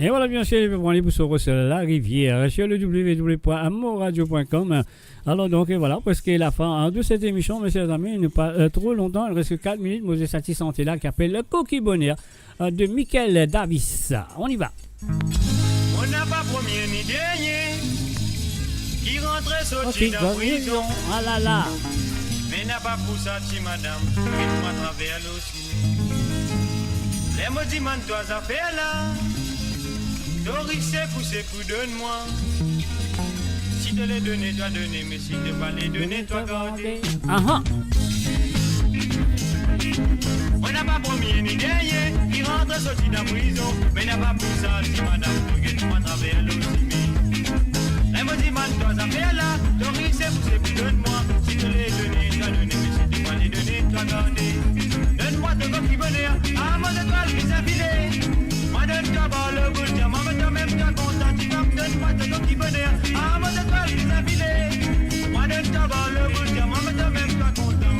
Et voilà, bien sûr, pour aller sur la rivière, sur le www.amoradio.com. Alors, donc, et voilà, presque la fin de cette émission, mes chers amis. Il n'est pas trop longtemps, il reste 4 minutes. Mosé Sati Santé là, qui appelle le Coquille Bonheur de Michael Davis. On y va. On n'a pas premier ni dernier qui rentrait sorti dans prison. Ah là là. Mais n'a pas pour ça, si madame, qui nous à travers l'océan. Les maudits man, toi, affaires là. Doris, c'est coup, donne-moi. Si te les donner, toi donner, mais si te pas les donner, toi garder. Ah. On n'a pas premier ni dernier qui rentre sorti dans prison. Mais n'a pas pour ça, si madame, qui nous à travers l'océan. Les maudits man, toi, affaires là. Doris, c'est coup, donne-moi. Si te les donner, toi donner, mais si te pas les donner, toi garder. Donne-moi ton coquille bonheur, à mon étoile qui s'affilée. Moi donne-toi par le bout, tiens, maman, toi même, toi content, tu vas me donner-moi ton coquille bonheur, à mon étoile qui s'affilée. Moi donne-toi par le bout, tiens, maman, toi même, toi content.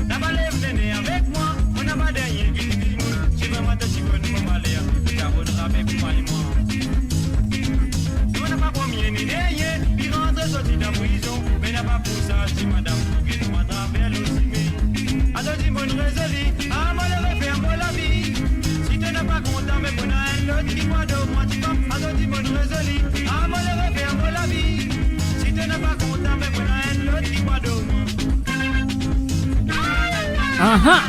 T'as pas les venir avec moi, on n'a pas derrière qui dit nous. Si vraiment t'as si bonne pour m'aller, t'as voudra avec moi et moi. On n'a pas premier ni derrière, il rentre sorti de prison, mais n'a pas pour ça, si madame, pour qu'il nous attrape l'océan. Alors dis bonne résolue, à moi le refaire moi la vie. Si tu n'es pas content, mais pour un autre qui moi de moi tu vas. Alors dis bonne résolue, à moi le refaire moi la vie. Si tu n'es pas content, mais pour un autre qui moi de moi. Ah.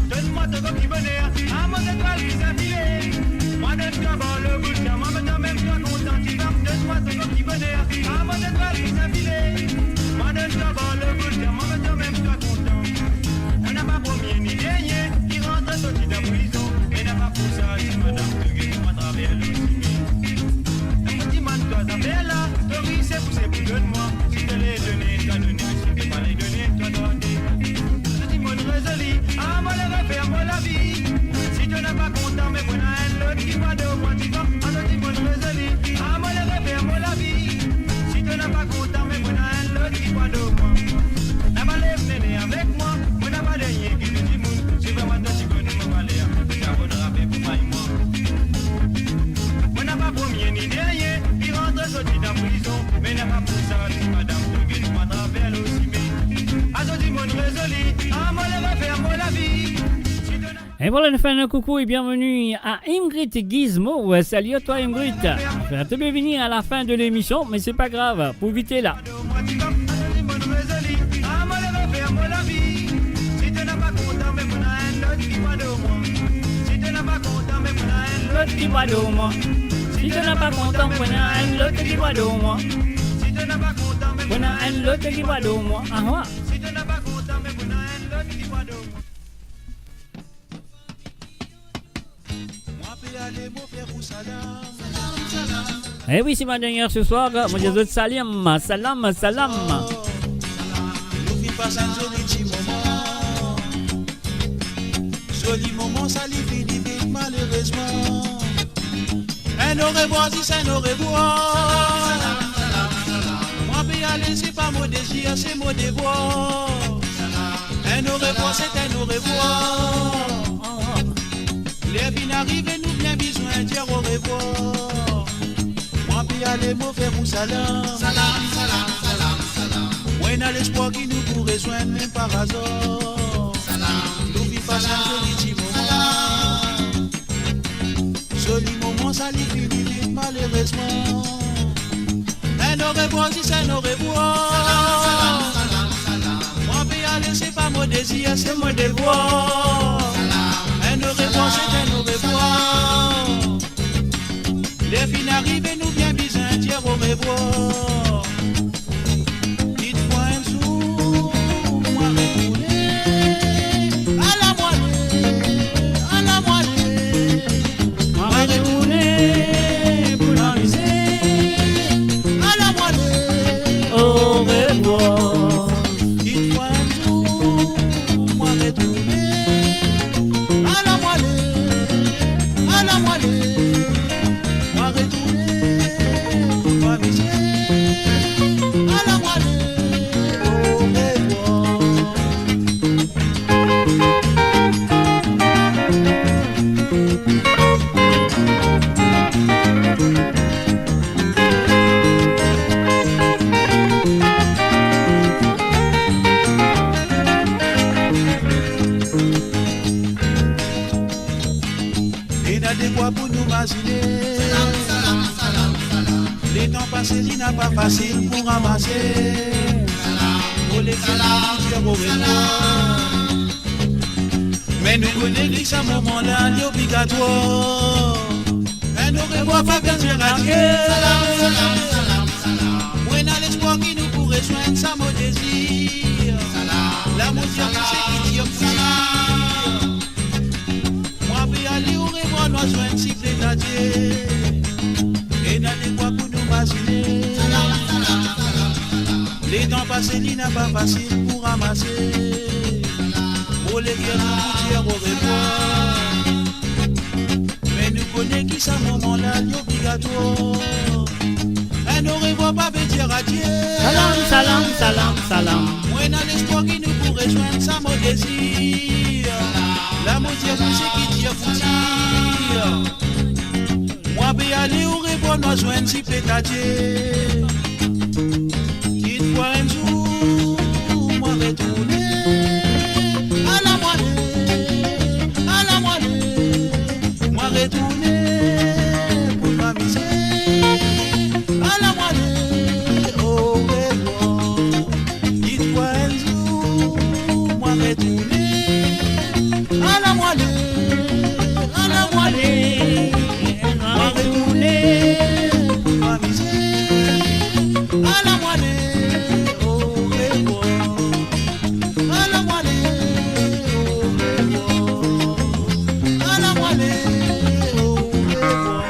Donne-moi ton coquille bonheur, à mon étoile qui s'affilée. Moi donne-toi par le bout, car moi maintenant même toi content, tu vas. Donne-moi ton coquille bonheur, à mon étoile qui s'affilée. Moi donne-toi par le bout, car moi maintenant même toi content. On n'a pas premier ni dernier, qui rentre sorti de prison. Et n'a pas pour ça, si madame te guette moi à travers l'océan. Un petit man, toi, ta belle là, Tori, c'est pour donne-moi. Si te les donner, toi donner, si te pas les donner, toi donner. Je dis mon résolu, à moi le refaire, moi la vie. Si tu n'es pas content, mais pour un autre qui moi de moi, tu vas. Alors dis mon résolu, à moi le refaire, moi la vie. Si tu n'es pas content, mais pour un autre qui moi de moi. N'a pas les venir avec moi, moi n'a pas dernier qui me dit moun. Si Et voilà, nous faisons un coucou et bienvenue à Ingrid Gizmo. Salut à toi Ingrid. On te venir à la fin de l'émission, mais c'est pas grave, pour éviter là. L'autre qui boit d'eau, moi. Si tu n'as pas content, on a un l'autre qui boit d'eau, moi. On a un l'autre qui boit d'eau, moi. Ah ouais. Eh oui, c'est ma dernière ce soir. Moi, je dis salam, salam, salam. Joli moment, ça lui finit vite malheureusement. Un au revoir, si c'est un au revoir. Moi, puis aller, c'est pas mon désir, c'est mon devoir. Un au revoir, c'est un au revoir. Les vies n'arrivent et nous bien besoin de dire au revoir. Moi, puis aller, mon frère, mon salam. Salam, salam, salam, salam. Moi, on a l'espoir qui nous pourrait joindre, même par hasard. Nous vivons pas un joli petit moment. Joli moment, ça lui finit vite malheureusement. Un au revoir, si c'est un au revoir. Moi, puis aller, c'est pas mon désir, c'est mon devoir. Un au revoir, c'est un au revoir. Les filles n'arrivent et nous bien besoin de dire au revoir. Dites-moi un jour, moi retourner. À la moelle, on va retourner pour l'amuser. À la moelle, au revoir. Dites-moi un jour, moi retourner. À la moelle, moi retourner pour m'amuser. À la moelle, au revoir. Et n'a des quoi pour nous imaginer. Les temps passés, il n'a pas facile pour ramasser. Pour les dire au revoir. Mais nous connaissons que à ce moment-là, il est obligatoire. Un au revoir, pas bien dire adieu. Moi, on a l'espoir qui nous pourrait joindre, ça mon désir. L'amour, c'est qui dit au moi, puis aller au revoir, nous joindre si plaît à Dieu. Et n'a des quoi pour nous imaginer. Les temps passés, il n'a pas facile pour ramasser. Pour les guerres, nous dire au revoir. Mais nous connaissons qui ça moment-là, il est obligatoire. Un au revoir, pas veut dire adieu. Salam, salam, salam, salam. Moi, on a l'espoir qui nous pourrait joindre, ça mon désir. L'amour dire vous c'est qui dire vous dire. Moi vais aller au revoir, nous joindre si plaît à Dieu. Dites-moi un jour, moi retourner. À la moelle, moi retourner pour m'amuser. À la moelle, au revoir. Dites-moi un jour, moi retourner. À la moelle, on va retourner pour m'amuser. À la moelle, au revoir. À la moelle, au revoir. À la moelle, au revoir.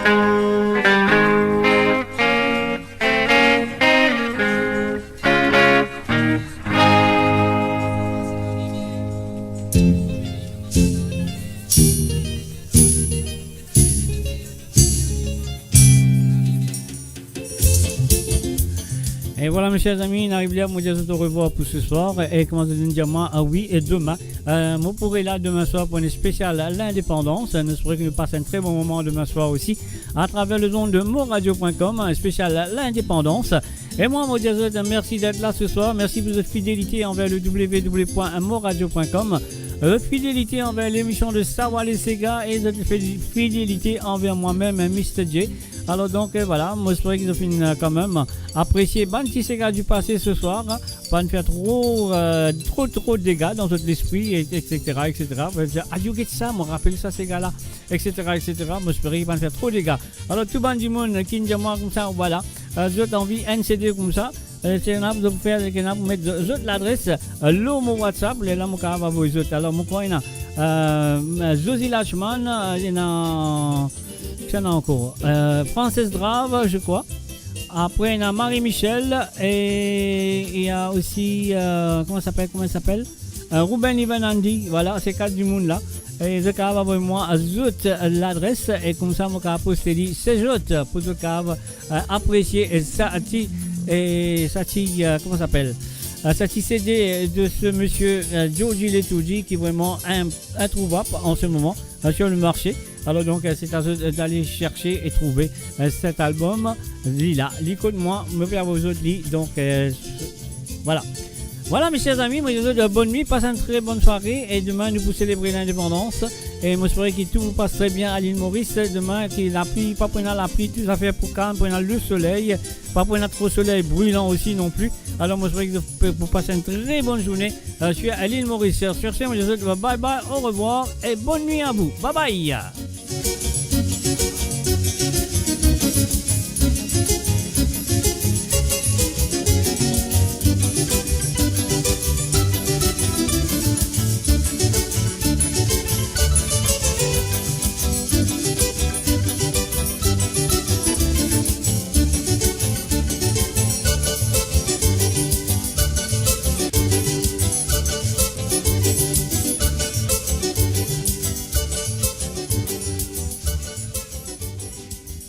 Et voilà mes chers amis, on arrive là, moi je vous revoir pour ce soir. Et comment vous dire moi, ah oui, et demain. Vous pourrez là demain soir pour une spéciale à l'indépendance. Nous espérons que nous passons un très bon moment demain soir aussi à travers le zone de moradio.com, un spécial à l'indépendance. Et moi, moi je vous merci d'être là ce soir. Merci pour votre fidélité envers le www.moradio.com. votre fidélité envers l'émission de Savoir les Sega et votre fidélité envers moi-même, Mr. J. Alors donc voilà, moi j'espère que vous finissez quand même apprécier bon petit Sega du passé ce soir, hein, pas ne faire trop de dégâts dans votre esprit, etc. Adieu, qu'est-ce que ça, me rappelle ça ces gars-là, etc. Moi j'espère qu'il pas ne faire trop de dégâts. Alors tout le monde qui me dit moi comme ça, voilà, j'ai envie NCD comme ça. C'est un de faire vous mettre l'adresse mon WhatsApp les là mon cas va vous autres alors mon coin Josie Lachman il y en a encore Frances Drave je crois, après il y a Marie-Michel et il y a aussi comment elle s'appelle Ruben Ivanandi, voilà c'est quatre du monde là. Et je vais vous moi l'adresse et comme ça mon cas poster c'est juste pour le cas apprécier et ça et ça comment s'appelle ça CD de ce monsieur Georgie Letouji qui est vraiment introuvable en ce moment sur le marché. Alors donc c'est à eux d'aller chercher et trouver cet album là l'écoute moi me plaît à vos autres lits donc voilà mes chers amis, moi je vous souhaite bonne nuit, passez une très bonne soirée et demain nous vous célébrer l'indépendance et moi j'espère que tout vous passe très bien à l'île Maurice demain, que la pluie, pas prendre la pluie, tout ça fait pour calme, prendre le soleil, pas prendre trop soleil brûlant aussi non plus. Alors moi j'espère que vous passez une très bonne journée, je suis à l'île Maurice. Sur ce, moi je vous souhaite bye bye, au revoir et bonne nuit à vous, bye bye.